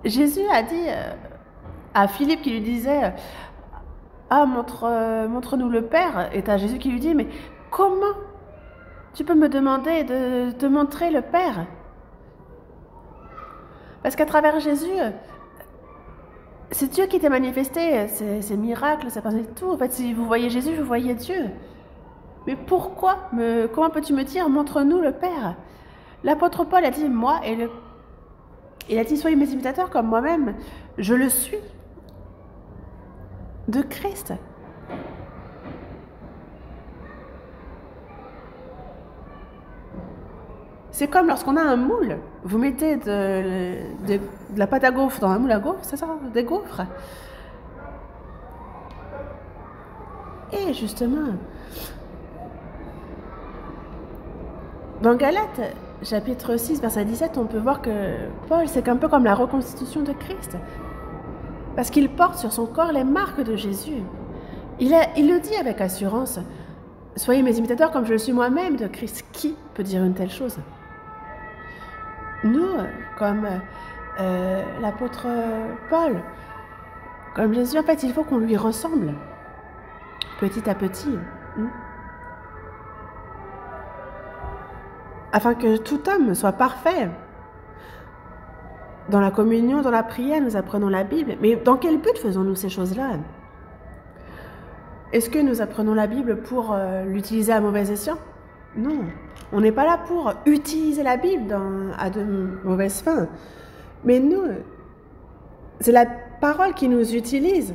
A: Jésus a dit à Philippe qui lui disait ah, montre-nous le Père. Et t'as Jésus qui lui dit mais comment tu peux me demander de te montrer le Père? Parce qu'à travers Jésus, c'est Dieu qui t'est manifesté, ces miracles, ça passe tout. En fait, si vous voyez Jésus, vous voyez Dieu. Mais pourquoi comment peux-tu me dire montre-nous le Père? L'apôtre Paul a dit moi il a dit soyez mes imitateurs comme moi-même, je le suis de Christ. C'est comme lorsqu'on a un moule, vous mettez de la pâte à gaufres dans un moule à gaufres, c'est ça, des gaufres. Et justement, dans Galates, chapitre 6, verset 17, on peut voir que Paul, c'est un peu comme la reconstitution de Christ. Parce qu'il porte sur son corps les marques de Jésus. Il le dit avec assurance, soyez mes imitateurs comme je le suis moi-même de Christ. Qui peut dire une telle chose? Nous, comme l'apôtre Paul, comme Jésus, en fait, il faut qu'on lui ressemble, petit à petit. Afin que tout homme soit parfait. Dans la communion, dans la prière, nous apprenons la Bible. Mais dans quel but faisons-nous ces choses-là? Est-ce que nous apprenons la Bible pour l'utiliser à mauvais escient? Non. On n'est pas là pour utiliser la Bible à de mauvaises fins. Mais nous, c'est la parole qui nous utilise.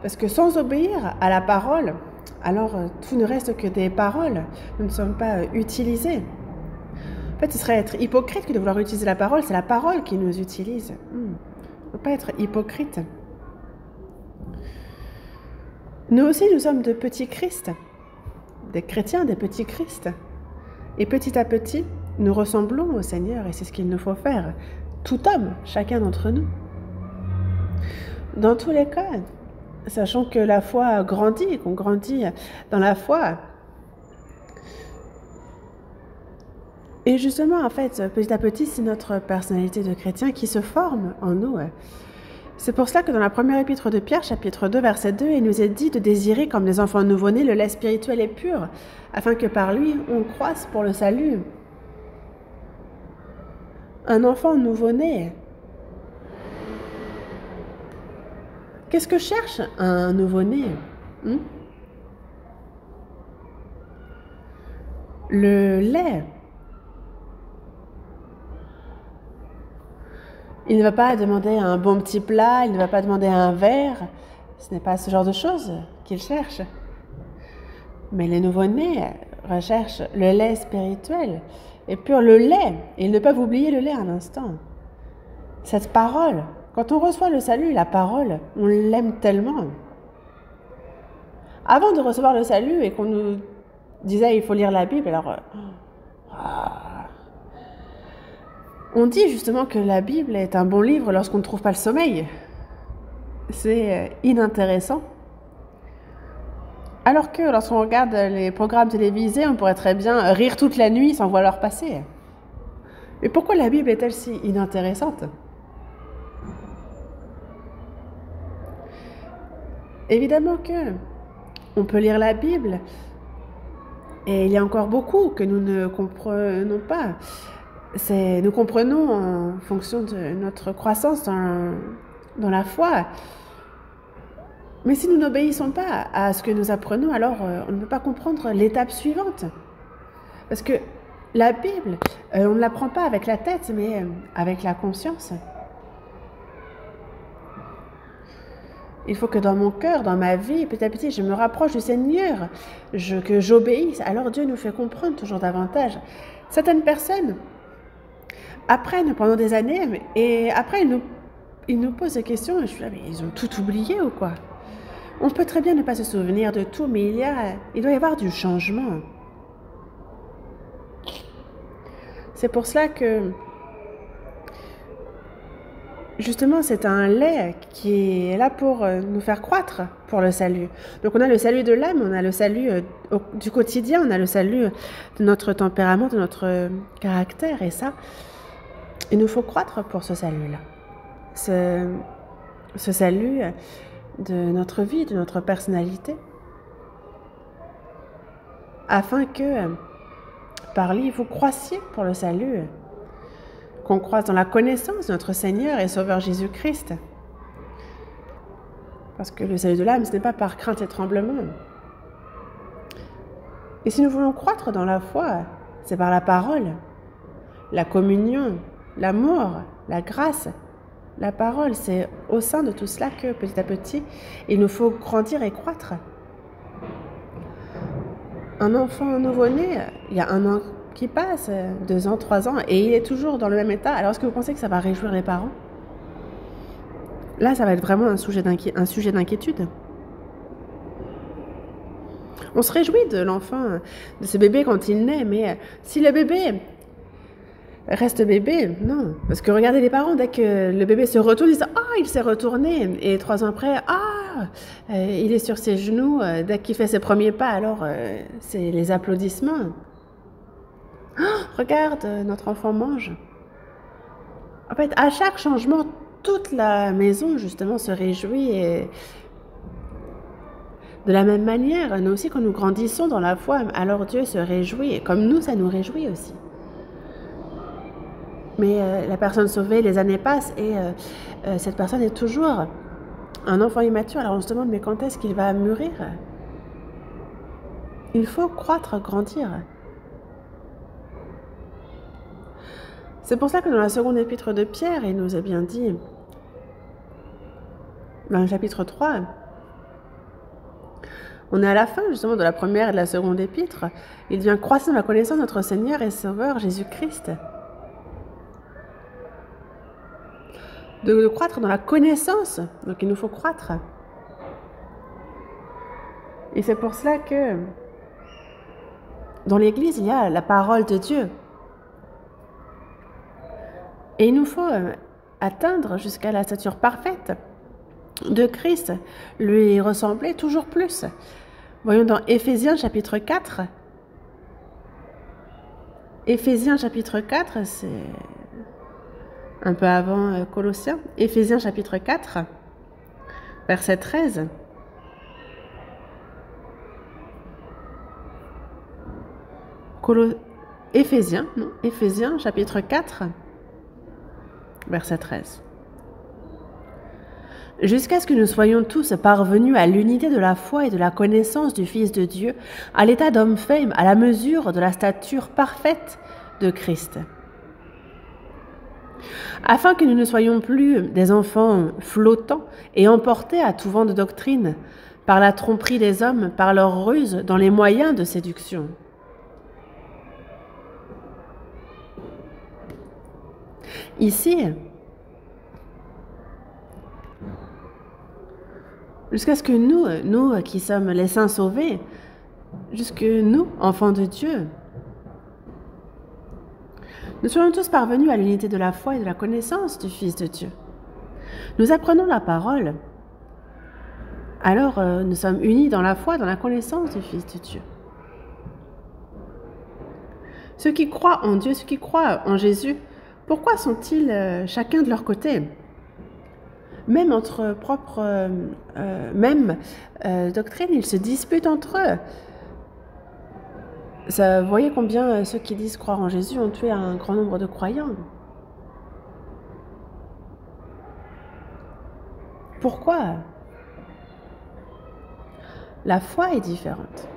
A: Parce que sans obéir à la parole, alors tout ne reste que des paroles. Nous ne sommes pas utilisés. En fait, ce serait être hypocrite que de vouloir utiliser la parole. C'est la parole qui nous utilise. On ne peut pas être hypocrite. Nous aussi, nous sommes de petits Christ. Des chrétiens, des petits Christ. Et petit à petit, nous ressemblons au Seigneur et c'est ce qu'il nous faut faire. Tout homme, chacun d'entre nous. Dans tous les cas, sachant que la foi grandit, qu'on grandit dans la foi. Et justement, en fait, petit à petit, c'est notre personnalité de chrétien qui se forme en nous. C'est pour cela que dans la première épître de Pierre, chapitre 2, verset 2, il nous est dit de désirer, comme les enfants nouveau-nés, le lait spirituel et pur, afin que par lui, on croisse pour le salut. Un enfant nouveau-né. Qu'est-ce que cherche un nouveau-né? Le lait. Il ne va pas demander un bon petit plat, il ne va pas demander un verre. Ce n'est pas ce genre de choses qu'il cherche. Mais les nouveau-nés recherchent le lait spirituel et pur, le lait. Et ils ne peuvent oublier le lait un instant. Cette parole, quand on reçoit le salut, la parole, on l'aime tellement. Avant de recevoir le salut et qu'on nous disait il faut lire la Bible, alors... On dit justement que la Bible est un bon livre lorsqu'on ne trouve pas le sommeil. C'est inintéressant. Alors que lorsqu'on regarde les programmes télévisés, on pourrait très bien rire toute la nuit sans voir l'heure passer. Mais pourquoi la Bible est-elle si inintéressante? Évidemment que on peut lire la Bible et il y a encore beaucoup que nous ne comprenons pas. Nous comprenons en fonction de notre croissance dans la foi. Mais si nous n'obéissons pas à ce que nous apprenons, alors on ne peut pas comprendre l'étape suivante. Parce que la Bible, on ne l'apprend pas avec la tête, mais avec la conscience. Il faut que dans mon cœur, dans ma vie, petit à petit, je me rapproche du Seigneur, que j'obéisse. Alors Dieu nous fait comprendre toujours davantage. Certaines personnes apprennent pendant des années et après elles ne ils nous posent des questions et je suis là, mais ils ont tout oublié ou quoi? On peut très bien ne pas se souvenir de tout, mais il doit y avoir du changement. C'est pour cela que, justement, c'est un lait qui est là pour nous faire croître pour le salut. Donc on a le salut de l'âme, on a le salut du quotidien, on a le salut de notre tempérament, de notre caractère. Et ça, il nous faut croître pour ce salut-là. Ce salut de notre vie, de notre personnalité. Afin que, par lui, vous croissiez pour le salut, qu'on croisse dans la connaissance de notre Seigneur et Sauveur Jésus-Christ. Parce que le salut de l'âme, ce n'est pas par crainte et tremblement. Et si nous voulons croître dans la foi, c'est par la parole, la communion, l'amour, la grâce. La parole, c'est au sein de tout cela que, petit à petit, il nous faut grandir et croître. Un enfant nouveau-né, il y a 1 an qui passe, 2 ans, 3 ans, et il est toujours dans le même état. Alors, est-ce que vous pensez que ça va réjouir les parents? Là, ça va être vraiment un sujet d'inquiétude. On se réjouit de l'enfant, de ce bébé quand il naît, mais si le bébé reste bébé, non. Parce que regardez les parents, dès que le bébé se retourne, ils disent « Ah, il s'est retourné !» Et 3 ans après, « Ah, il est sur ses genoux. » Dès qu'il fait ses premiers pas, alors c'est les applaudissements. « Oh, regarde, notre enfant mange. » En fait, à chaque changement, toute la maison, justement, se réjouit. Et de la même manière, nous aussi, quand nous grandissons dans la foi, alors Dieu se réjouit. Et comme nous, ça nous réjouit aussi. Mais la personne sauvée, les années passent et cette personne est toujours un enfant immature. Alors on se demande, mais quand est-ce qu'il va mûrir? Il faut croître, grandir. C'est pour ça que dans la seconde épître de Pierre, il nous a bien dit, dans le chapitre 3, on est à la fin justement de la première et de la seconde épître, il vient croissant dans la connaissance de notre Seigneur et Sauveur Jésus-Christ. De croître dans la connaissance, donc il nous faut croître. Et c'est pour cela que dans l'Église, il y a la parole de Dieu. Et il nous faut atteindre jusqu'à la stature parfaite de Christ, lui ressembler toujours plus. Voyons dans Éphésiens chapitre 4. Éphésiens chapitre 4, c'est un peu avant Colossiens. Éphésiens chapitre 4, verset 13. Éphésiens chapitre 4, verset 13. Jusqu'à ce que nous soyons tous parvenus à l'unité de la foi et de la connaissance du Fils de Dieu, à l'état d'homme fait, à la mesure de la stature parfaite de Christ. Afin que nous ne soyons plus des enfants flottants et emportés à tout vent de doctrine, par la tromperie des hommes, par leur ruse dans les moyens de séduction. Ici, jusqu'à ce que nous qui sommes les saints sauvés, jusque nous, enfants de Dieu, nous soyons tous parvenus à l'unité de la foi et de la connaissance du Fils de Dieu. Nous apprenons la parole, alors nous sommes unis dans la foi, dans la connaissance du Fils de Dieu. Ceux qui croient en Dieu, ceux qui croient en Jésus, pourquoi sont-ils chacun de leur côté? Même entre propres doctrines, ils se disputent entre eux. Vous voyez combien ceux qui disent croire en Jésus ont tué un grand nombre de croyants. Pourquoi? La foi est différente.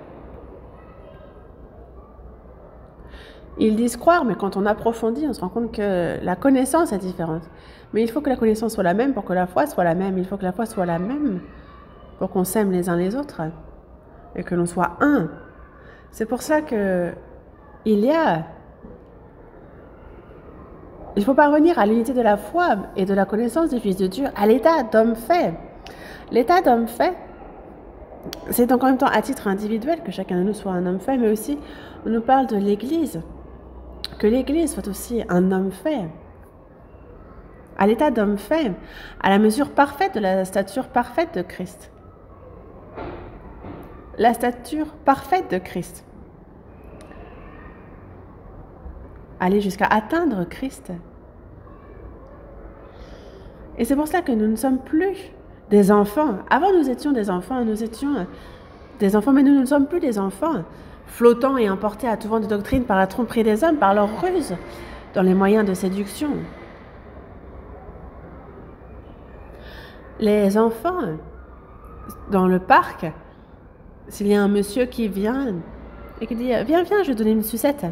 A: Ils disent croire, mais quand on approfondit, on se rend compte que la connaissance est différente. Mais il faut que la connaissance soit la même pour que la foi soit la même. Il faut que la foi soit la même pour qu'on s'aime les uns les autres et que l'on soit un. C'est pour ça que il y a Il faut parvenir à l'unité de la foi et de la connaissance du Fils de Dieu, à l'état d'homme fait. L'état d'homme fait, c'est donc en même temps à titre individuel que chacun de nous soit un homme fait, mais aussi on nous parle de l'Église, que l'Église soit aussi un homme fait. À l'état d'homme fait, à la mesure parfaite de la stature parfaite de Christ. La stature parfaite de Christ. Aller jusqu'à atteindre Christ. Et c'est pour ça que nous ne sommes plus des enfants. Avant, nous étions des enfants, mais nous ne sommes plus des enfants, flottant et emportés à tout vent de doctrine par la tromperie des hommes, par leur ruse, dans les moyens de séduction. Les enfants, dans le parc, s'il y a un monsieur qui vient et qui dit « Viens, viens, je vais te donner une sucette ».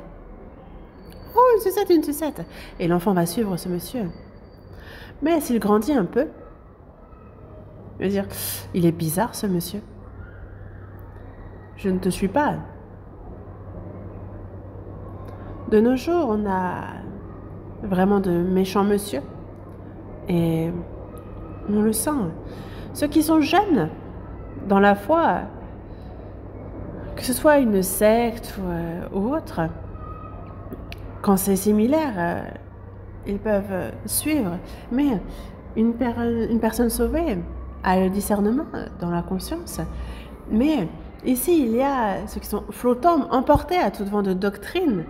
A: « Oh, une sucette, une sucette !» Et l'enfant va suivre ce monsieur. Mais s'il grandit un peu, il va dire « Il est bizarre ce monsieur. Je ne te suis pas. » De nos jours, on a vraiment de méchants monsieur. Et on le sent. Ceux qui sont jeunes dans la foi, que ce soit une secte ou autre, quand c'est similaire, ils peuvent suivre. Mais une personne sauvée a le discernement dans la conscience. Mais ici, il y a ceux qui sont flottants, emportés à tout vent de doctrine,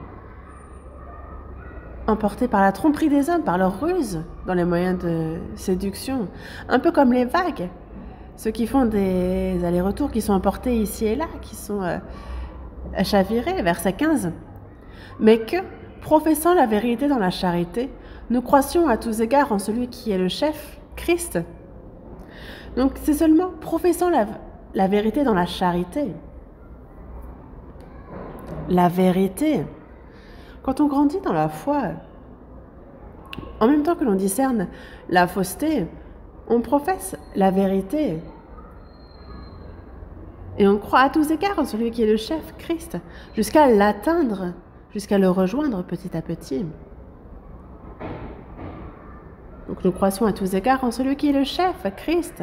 A: emportés par la tromperie des hommes, par leur ruse dans les moyens de séduction. Un peu comme les vagues. Ceux qui font des allers-retours, qui sont emportés ici et là, qui sont chavirés, verset 15. Mais que, professant la vérité dans la charité, nous croissions à tous égards en celui qui est le chef, Christ. Donc c'est seulement professant la vérité dans la charité. La vérité. Quand on grandit dans la foi, en même temps que l'on discerne la fausseté, on professe la vérité. Et on croit à tous égards en celui qui est le chef, Christ, jusqu'à l'atteindre, jusqu'à le rejoindre petit à petit. Donc nous croissons à tous égards en celui qui est le chef, Christ.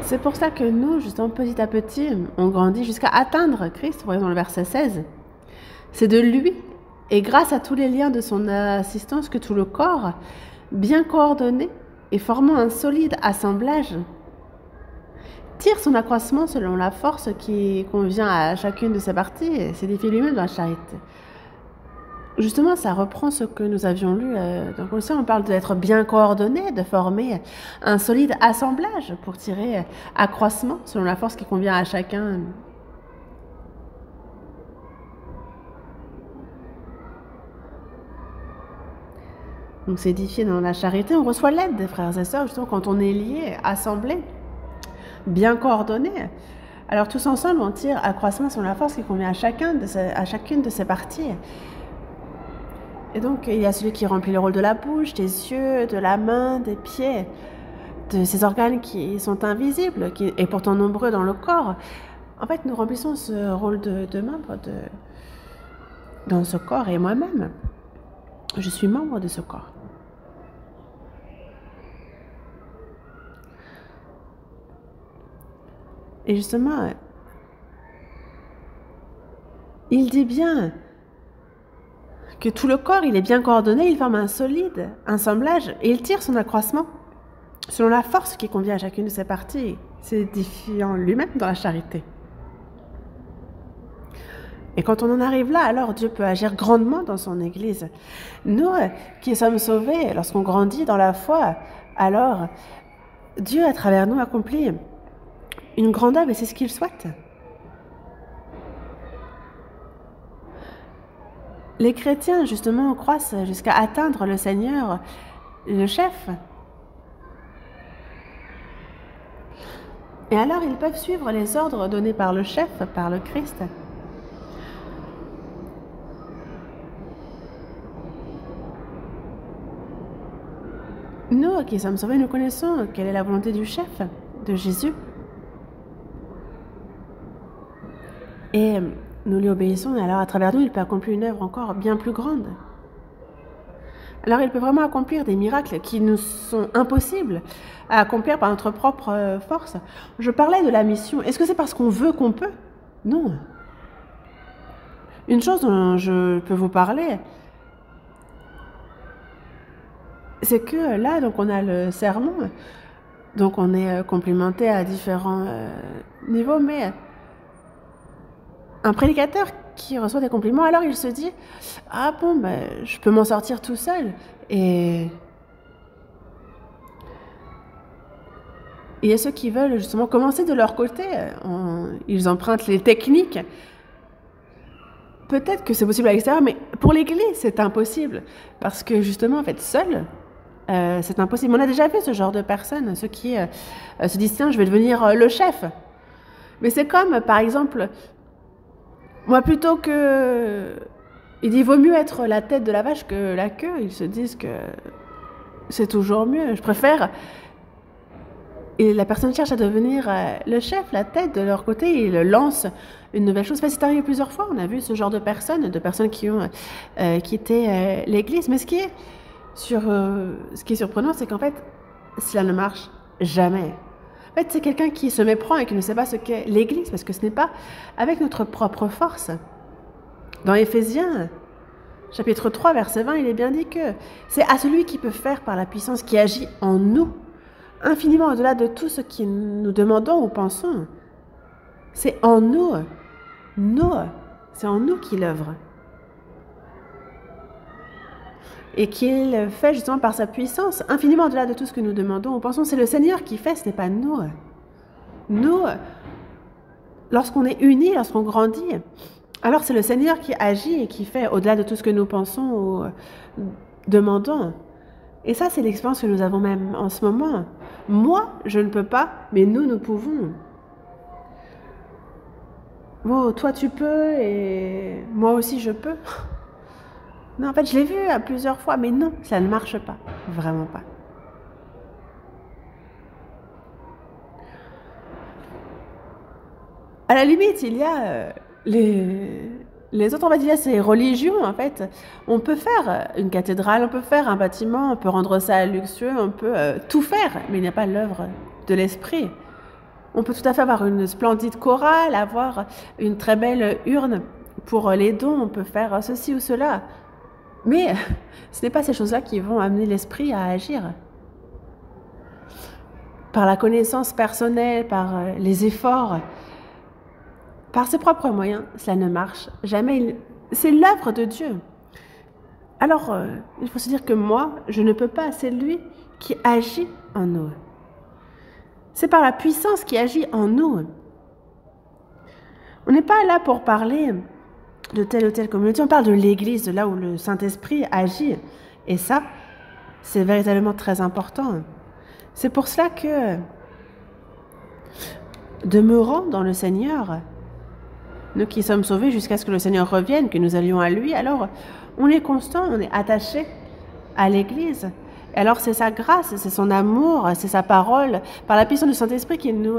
A: C'est pour ça que nous, justement, petit à petit, on grandit jusqu'à atteindre Christ, voyons dans le verset 16. C'est de lui, et grâce à tous les liens de son assistance, que tout le corps, bien coordonné et formant un solide assemblage, tire son accroissement selon la force qui convient à chacune de ses parties et s'édifie lui-même dans la charité. Justement, ça reprend ce que nous avions lu dans Colossiens. On parle d'être bien coordonné, de former un solide assemblage pour tirer accroissement selon la force qui convient à chacun. Donc s'édifier dans la charité, on reçoit l'aide des frères et sœurs, justement quand on est lié, assemblé, bien coordonné. Alors tous ensemble, on tire accroissement selon la force qui convient à chacune de ses parties. Et donc il y a celui qui remplit le rôle de la bouche, des yeux, de la main, des pieds, de ces organes qui sont invisibles et pourtant nombreux dans le corps. En fait, nous remplissons ce rôle de membre dans ce corps, et moi-même, je suis membre de ce corps. Et justement, il dit bien que tout le corps, il est bien coordonné, il forme un solide assemblage et il tire son accroissement selon la force qui convient à chacune de ses parties, s'édifiant lui-même dans la charité. Et quand on en arrive là, alors Dieu peut agir grandement dans son Église. Nous qui sommes sauvés, lorsqu'on grandit dans la foi, alors Dieu à travers nous accomplit une grande œuvre et c'est ce qu'il souhaite. Les chrétiens, justement, croissent jusqu'à atteindre le Seigneur, le chef. Et alors, ils peuvent suivre les ordres donnés par le chef, par le Christ. Nous qui sommes sauvés, nous connaissons quelle est la volonté du chef, de Jésus. Et nous lui obéissons, et alors à travers nous, il peut accomplir une œuvre encore bien plus grande. Alors il peut vraiment accomplir des miracles qui nous sont impossibles à accomplir par notre propre force. Je parlais de la mission. Est-ce que c'est parce qu'on veut qu'on peut? Non. Une chose dont je peux vous parler, c'est que là, donc on a le sermon, donc on est complimenté à différents niveaux, mais un prédicateur qui reçoit des compliments, alors il se dit « Ah bon, ben, je peux m'en sortir tout seul. » Et il y a ceux qui veulent justement commencer de leur côté, ils empruntent les techniques. Peut-être que c'est possible à l'extérieur, mais pour l'Église, c'est impossible. Parce que justement, en fait, seul, c'est impossible. On a déjà vu ce genre de personnes, ceux qui se disent « Tiens, je vais devenir le chef. » Mais c'est comme, par exemple, moi, plutôt que... Il dit, vaut mieux être la tête de la vache que la queue. Ils se disent que c'est toujours mieux. Je préfère... Et la personne cherche à devenir le chef, la tête de leur côté. Ils lancent une nouvelle chose. C'est arrivé plusieurs fois. On a vu ce genre de personnes qui ont quitté l'Église. Mais ce qui est surprenant, c'est qu'en fait, cela ne marche jamais. En fait, c'est quelqu'un qui se méprend et qui ne sait pas ce qu'est l'Église, parce que ce n'est pas avec notre propre force. Dans Éphésiens, chapitre 3, verset 20, il est bien dit que c'est à celui qui peut faire par la puissance qui agit en nous, infiniment au-delà de tout ce que nous demandons ou pensons. C'est en nous. C'est en nous qu'il œuvre. Et qu'il fait justement par sa puissance, infiniment au-delà de tout ce que nous demandons ou pensons. C'est le Seigneur qui fait, ce n'est pas nous. Nous, lorsqu'on est unis, lorsqu'on grandit, alors c'est le Seigneur qui agit et qui fait au-delà de tout ce que nous pensons ou demandons. Et ça, c'est l'expérience que nous avons même en ce moment. Moi, je ne peux pas, mais nous pouvons. Bon, toi, tu peux et moi aussi, je peux. Non, en fait, je l'ai vu plusieurs fois, mais non, ça ne marche pas. Vraiment pas. À la limite, il y a les autres, on va dire, c'est religions, en fait. On peut faire une cathédrale, on peut faire un bâtiment, on peut rendre ça luxueux, on peut tout faire, mais il n'y a pas l'œuvre de l'esprit. On peut tout à fait avoir une splendide chorale, avoir une très belle urne pour les dons, on peut faire ceci ou cela. Mais ce n'est pas ces choses-là qui vont amener l'esprit à agir. Par la connaissance personnelle, par les efforts, par ses propres moyens, cela ne marche jamais. C'est l'œuvre de Dieu. Alors, il faut se dire que moi, je ne peux pas, c'est lui qui agit en nous. C'est par la puissance qui agit en nous. On n'est pas là pour parler de telle ou telle communauté, on parle de l'Église, de là où le Saint-Esprit agit. Et ça, c'est véritablement très important. C'est pour cela que, demeurant dans le Seigneur, nous qui sommes sauvés jusqu'à ce que le Seigneur revienne, que nous allions à lui, alors on est constant, on est attaché à l'Église. Et alors c'est sa grâce, c'est son amour, c'est sa parole, par la puissance du Saint-Esprit qui nous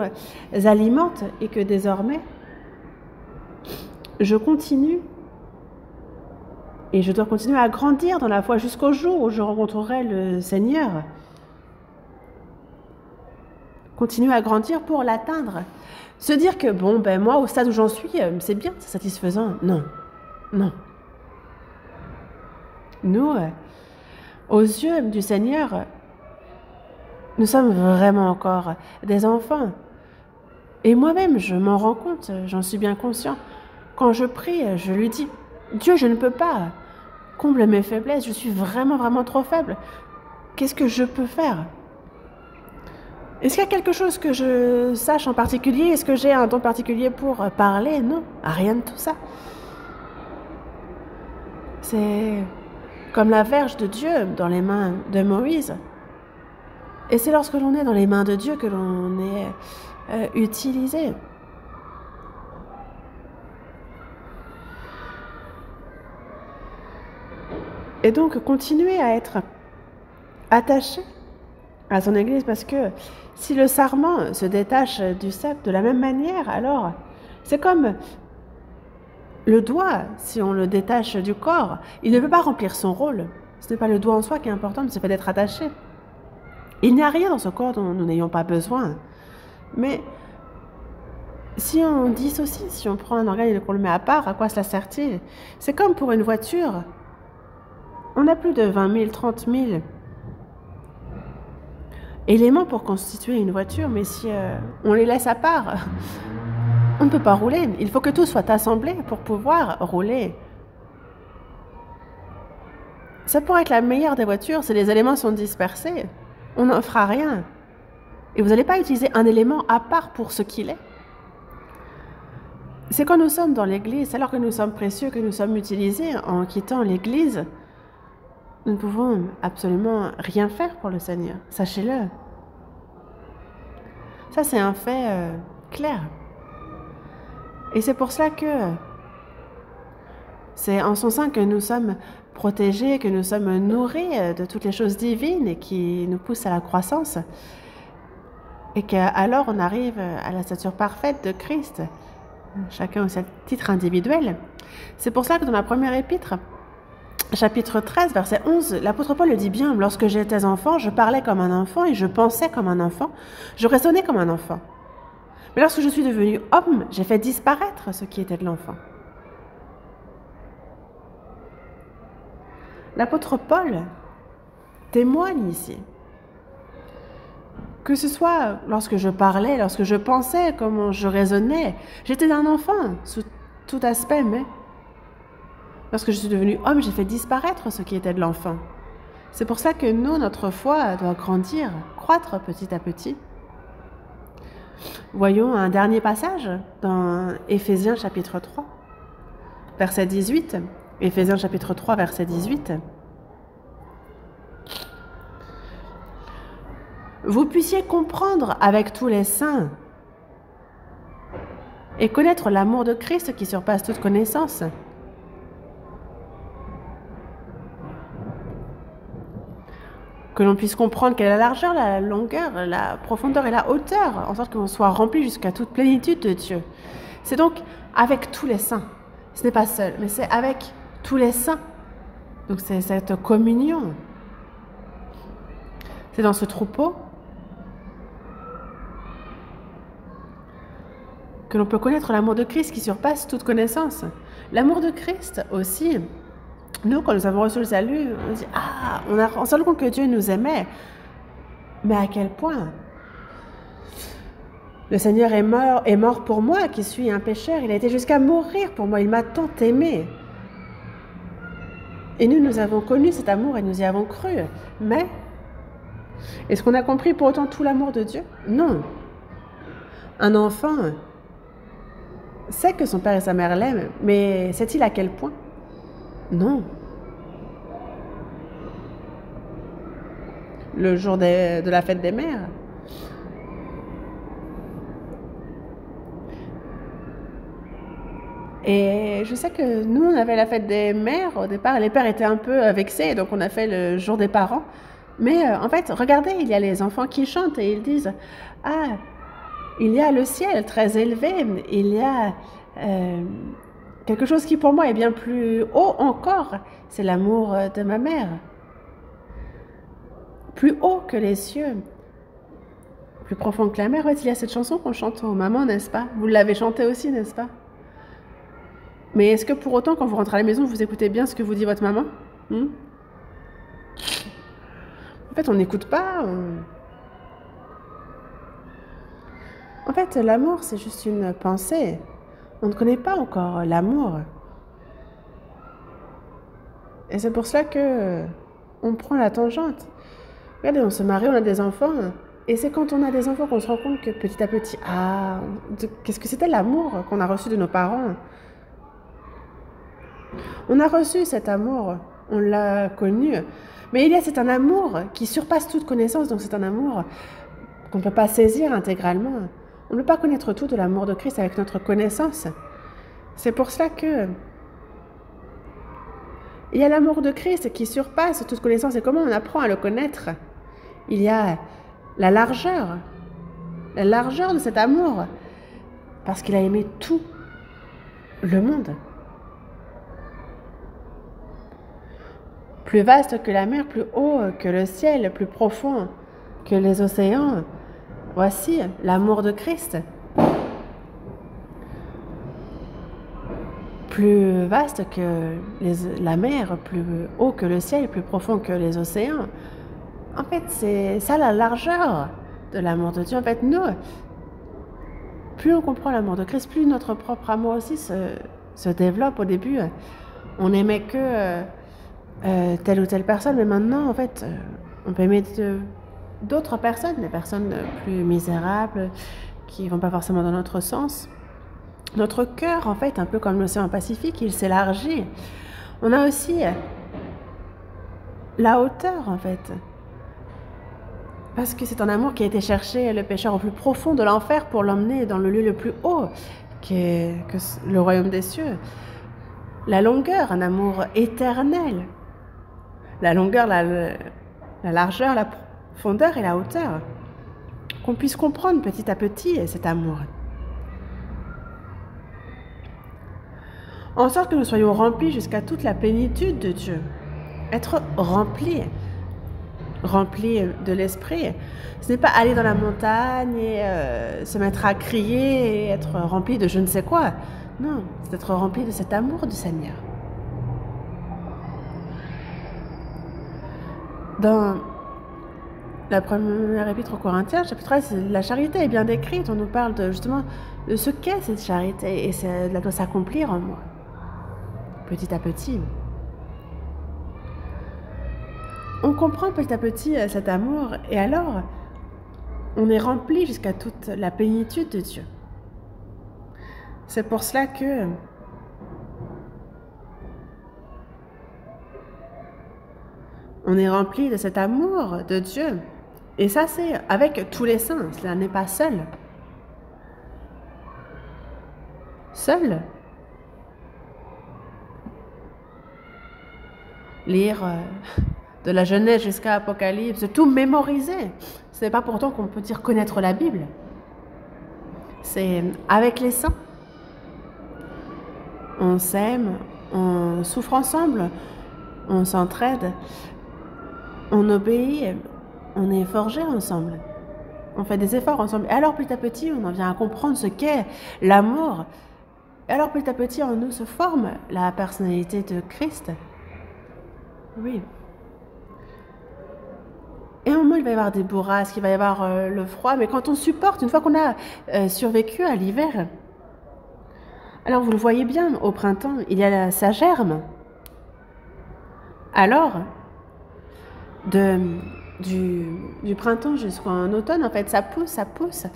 A: alimente et que désormais, je continue et je dois continuer à grandir dans la foi jusqu'au jour où je rencontrerai le Seigneur. Continuer à grandir pour l'atteindre. Se dire que, bon, ben moi, au stade où j'en suis, c'est bien, c'est satisfaisant. Non, non. Nous, aux yeux du Seigneur, nous sommes vraiment encore des enfants. Et moi-même, je m'en rends compte, j'en suis bien conscient. Quand je prie, je lui dis, Dieu, je ne peux pas. Comble mes faiblesses, je suis vraiment, vraiment trop faible. Qu'est-ce que je peux faire ? Est-ce qu'il y a quelque chose que je sache en particulier? Est-ce que j'ai un don particulier pour parler? Non, rien de tout ça. C'est comme la verge de Dieu dans les mains de Moïse. Et c'est lorsque l'on est dans les mains de Dieu que l'on est utilisé. Et donc, continuer à être attaché à son Église, parce que si le sarment se détache du cep de la même manière, alors c'est comme Le doigt, si on le détache du corps, il ne peut pas remplir son rôle. Ce n'est pas le doigt en soi qui est important, mais c'est le fait d'être attaché. Il n'y a rien dans ce corps dont nous n'ayons pas besoin. Mais si on dissocie, si on prend un organe et qu'on le met à part, à quoi cela sert-il? C'est comme pour une voiture. On a plus de 20 000, 30 000 éléments pour constituer une voiture, mais si on les laisse à part, on ne peut pas rouler. Il faut que tout soit assemblé pour pouvoir rouler. Ça pourrait être la meilleure des voitures si les éléments sont dispersés. On n'en fera rien. Et vous n'allez pas utiliser un élément à part pour ce qu'il est. C'est quand nous sommes dans l'Église, alors que nous sommes précieux, que nous sommes utilisés en quittant l'Église, nous ne pouvons absolument rien faire pour le Seigneur. Sachez-le. Ça, c'est un fait clair. Et c'est pour cela que c'est en son sein que nous sommes protégés, que nous sommes nourris de toutes les choses divines et qui nous poussent à la croissance. Et qu'alors on arrive à la stature parfaite de Christ, chacun au sein titre individuel. C'est pour ça que dans la première épître, chapitre 13, verset 11, l'apôtre Paul le dit bien, « Lorsque j'étais enfant, je parlais comme un enfant et je pensais comme un enfant, je raisonnais comme un enfant. Mais lorsque je suis devenu homme, j'ai fait disparaître ce qui était de l'enfant. » L'apôtre Paul témoigne ici. Que ce soit lorsque je parlais, lorsque je pensais, comment je raisonnais, j'étais un enfant sous tout aspect, mais lorsque je suis devenu homme, j'ai fait disparaître ce qui était de l'enfant. C'est pour ça que nous, notre foi doit grandir, croître petit à petit. Voyons un dernier passage dans Éphésiens chapitre 3, verset 18. Éphésiens chapitre 3, verset 18. Vous puissiez comprendre avec tous les saints et connaître l'amour de Christ qui surpasse toute connaissance. Que l'on puisse comprendre quelle est la largeur, la longueur, la profondeur et la hauteur, en sorte que l'on soit rempli jusqu'à toute plénitude de Dieu. C'est donc avec tous les saints. Ce n'est pas seul, mais c'est avec tous les saints. Donc c'est cette communion. C'est dans ce troupeau que l'on peut connaître l'amour de Christ qui surpasse toute connaissance. L'amour de Christ aussi, nous, quand nous avons reçu le salut, on dit « Ah, on s'est rendu compte que Dieu nous aimait. » Mais à quel point? Le Seigneur est mort pour moi, qui suis un pécheur. Il a été jusqu'à mourir pour moi. Il m'a tant aimé. Et nous avons connu cet amour et nous y avons cru. Mais, est-ce qu'on a compris pour autant tout l'amour de Dieu? Non. Un enfant sait que son père et sa mère l'aiment, mais sait-il à quel point? Non. Le jour de la fête des mères. Et je sais que nous, on avait la fête des mères au départ. Les pères étaient un peu vexés, donc on a fait le jour des parents. Mais en fait, regardez, il y a les enfants qui chantent et ils disent « Ah, il y a le ciel très élevé, il y a quelque chose qui pour moi est bien plus haut encore, c'est l'amour de ma mère. Plus haut que les cieux, plus profond que la mer. » Ouais, il y a cette chanson qu'on chante aux mamans, n'est-ce pas? Vous l'avez chantée aussi, n'est-ce pas? Mais est-ce que pour autant, quand vous rentrez à la maison, vous écoutez bien ce que vous dit votre maman? En fait, on n'écoute pas. En fait, l'amour, c'est juste une pensée. On ne connaît pas encore l'amour. Et c'est pour cela que on prend la tangente. Regardez, on se marie, on a des enfants. Et c'est quand on a des enfants qu'on se rend compte que petit à petit, qu'est-ce que c'était l'amour qu'on a reçu de nos parents? On a reçu cet amour, on l'a connu. Mais c'est un amour qui surpasse toute connaissance, donc c'est un amour qu'on ne peut pas saisir intégralement. On ne peut pas connaître tout de l'amour de Christ avec notre connaissance. C'est pour cela que il y a l'amour de Christ qui surpasse toute connaissance. Et comment on apprend à le connaître? Il y a la largeur de cet amour, parce qu'il a aimé tout le monde. plus vaste que la mer, plus haut que le ciel, plus profond que les océans. Voici l'amour de Christ. Plus vaste que la mer, plus haut que le ciel, plus profond que les océans. En fait, c'est ça la largeur de l'amour de Dieu. En fait, nous, plus on comprend l'amour de Christ, plus notre propre amour aussi se développe. Au début, on n'aimait que telle ou telle personne, mais maintenant, en fait, on peut aimer d'autres personnes, des personnes plus misérables, qui ne vont pas forcément dans notre sens. Notre cœur, en fait, un peu comme l'océan Pacifique, il s'élargit. On a aussi la hauteur, en fait. Parce que c'est un amour qui a été chercher le pécheur au plus profond de l'enfer pour l'emmener dans le lieu le plus haut, que le royaume des cieux. La longueur, un amour éternel. La longueur, la largeur, la profondeur et la hauteur. Qu'on puisse comprendre petit à petit cet amour. En sorte que nous soyons remplis jusqu'à toute la plénitude de Dieu. Être remplis de l'esprit. Ce n'est pas aller dans la montagne et se mettre à crier et être rempli de je ne sais quoi. Non, c'est être rempli de cet amour du Seigneur. Dans la première épître aux Corinthiens, chapitre 13, la charité est bien décrite. On nous parle justement de ce qu'est cette charité et elle doit s'accomplir en moi, petit à petit. On comprend petit à petit cet amour et alors on est rempli jusqu'à toute la plénitude de Dieu. C'est pour cela que on est rempli de cet amour de Dieu. Et ça, c'est avec tous les saints. Cela n'est pas seul. Seul. Lire de la Genèse jusqu'à Apocalypse, tout mémoriser. Ce n'est pas pourtant qu'on peut dire connaître la Bible. C'est avec les saints. On s'aime, on souffre ensemble, on s'entraide, on obéit, on est forgé ensemble. On fait des efforts ensemble. Et alors petit à petit, on en vient à comprendre ce qu'est l'amour. Et alors petit à petit, en nous se forme la personnalité de Christ. Oui. Et au moment, il va y avoir des bourrasques, il va y avoir le froid, mais quand on supporte, une fois qu'on a survécu à l'hiver, alors vous le voyez bien, au printemps, il y a sa germe. Alors, du printemps jusqu'en automne, en fait, ça pousse,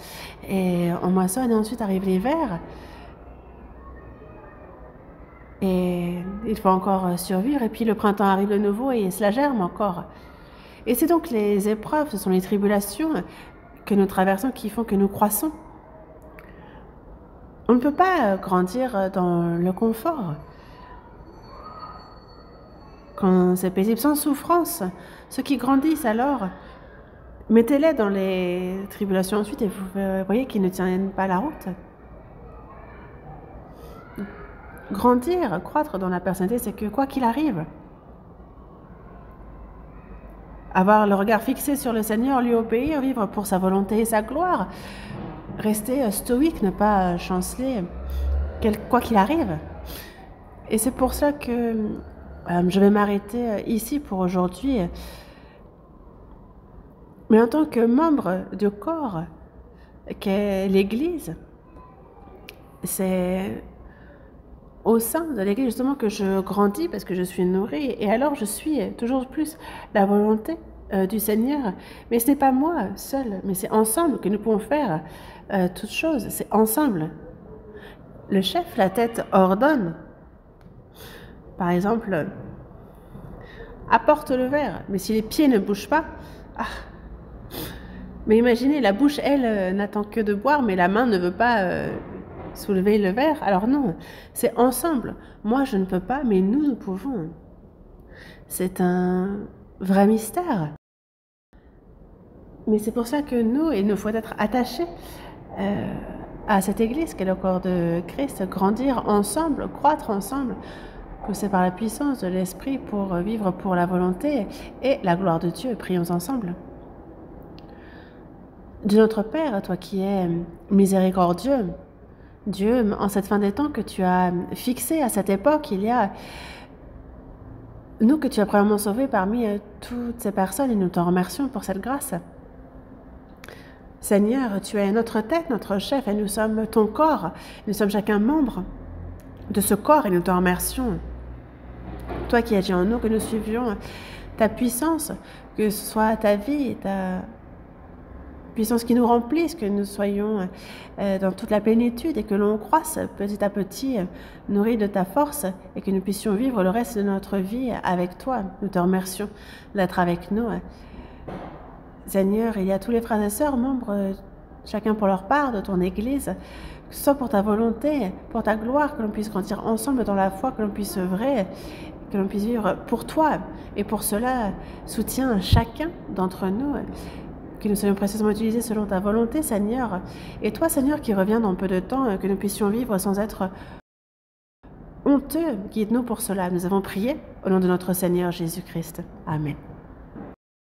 A: et on moissonne, et ensuite arrive l'hiver. Et il faut encore survivre, et puis le printemps arrive de nouveau, et cela germe encore. Et c'est donc les épreuves, ce sont les tribulations que nous traversons qui font que nous croissons. On ne peut pas grandir dans le confort. Quand c'est paisible, sans souffrance, ceux qui grandissent alors, mettez-les dans les tribulations ensuite et vous voyez qu'ils ne tiennent pas la route. Grandir, croître dans la personnalité, c'est que quoi qu'il arrive, avoir le regard fixé sur le Seigneur, lui obéir, vivre pour sa volonté et sa gloire, rester stoïque, ne pas chanceler, quoi qu'il arrive. Et c'est pour ça que je vais m'arrêter ici pour aujourd'hui. Mais en tant que membre du corps qu'est l'Église, c'est au sein de l'Église justement que je grandis parce que je suis nourrie. Et alors je suis toujours plus la volonté du Seigneur. Mais ce n'est pas moi seule, mais c'est ensemble que nous pouvons faire toutes choses. C'est ensemble. Le chef, la tête, ordonne. Par exemple, apporte le verre. Mais si les pieds ne bougent pas, mais imaginez, la bouche, elle, n'attend que de boire, mais la main ne veut pas soulever le verre. Alors non, c'est ensemble. Moi, je ne peux pas, mais nous pouvons. C'est un vrai mystère. Mais c'est pour ça que nous, il nous faut être attachés à cette Église qui est le corps de Christ, grandir ensemble, croître ensemble, poussés par la puissance de l'Esprit pour vivre pour la volonté et la gloire de Dieu. Prions ensemble. Dieu notre Père, toi qui es miséricordieux, Dieu, en cette fin des temps que tu as fixé à cette époque, il y a nous que tu as premièrement sauvés parmi toutes ces personnes et nous t'en remercions pour cette grâce. Seigneur, tu es notre tête, notre chef et nous sommes ton corps. Nous sommes chacun membre de ce corps et nous t'en remercions. Toi qui agis en nous, que nous suivions ta puissance, que ce soit ta vie, ta puissance qui nous remplisse, que nous soyons dans toute la plénitude et que l'on croisse petit à petit, nourris de ta force et que nous puissions vivre le reste de notre vie avec toi. Nous te remercions d'être avec nous. Seigneur, il y a tous les frères et sœurs, membres, chacun pour leur part de ton Église, que ce soit pour ta volonté, pour ta gloire, que l'on puisse grandir ensemble dans la foi, que l'on puisse œuvrer, que l'on puisse vivre pour toi. Et pour cela, soutiens chacun d'entre nous, que nous soyons précieusement utilisés selon ta volonté, Seigneur. Et toi, Seigneur, qui reviens dans peu de temps, que nous puissions vivre sans être honteux, guide-nous pour cela. Nous avons prié au nom de notre Seigneur Jésus-Christ. Amen.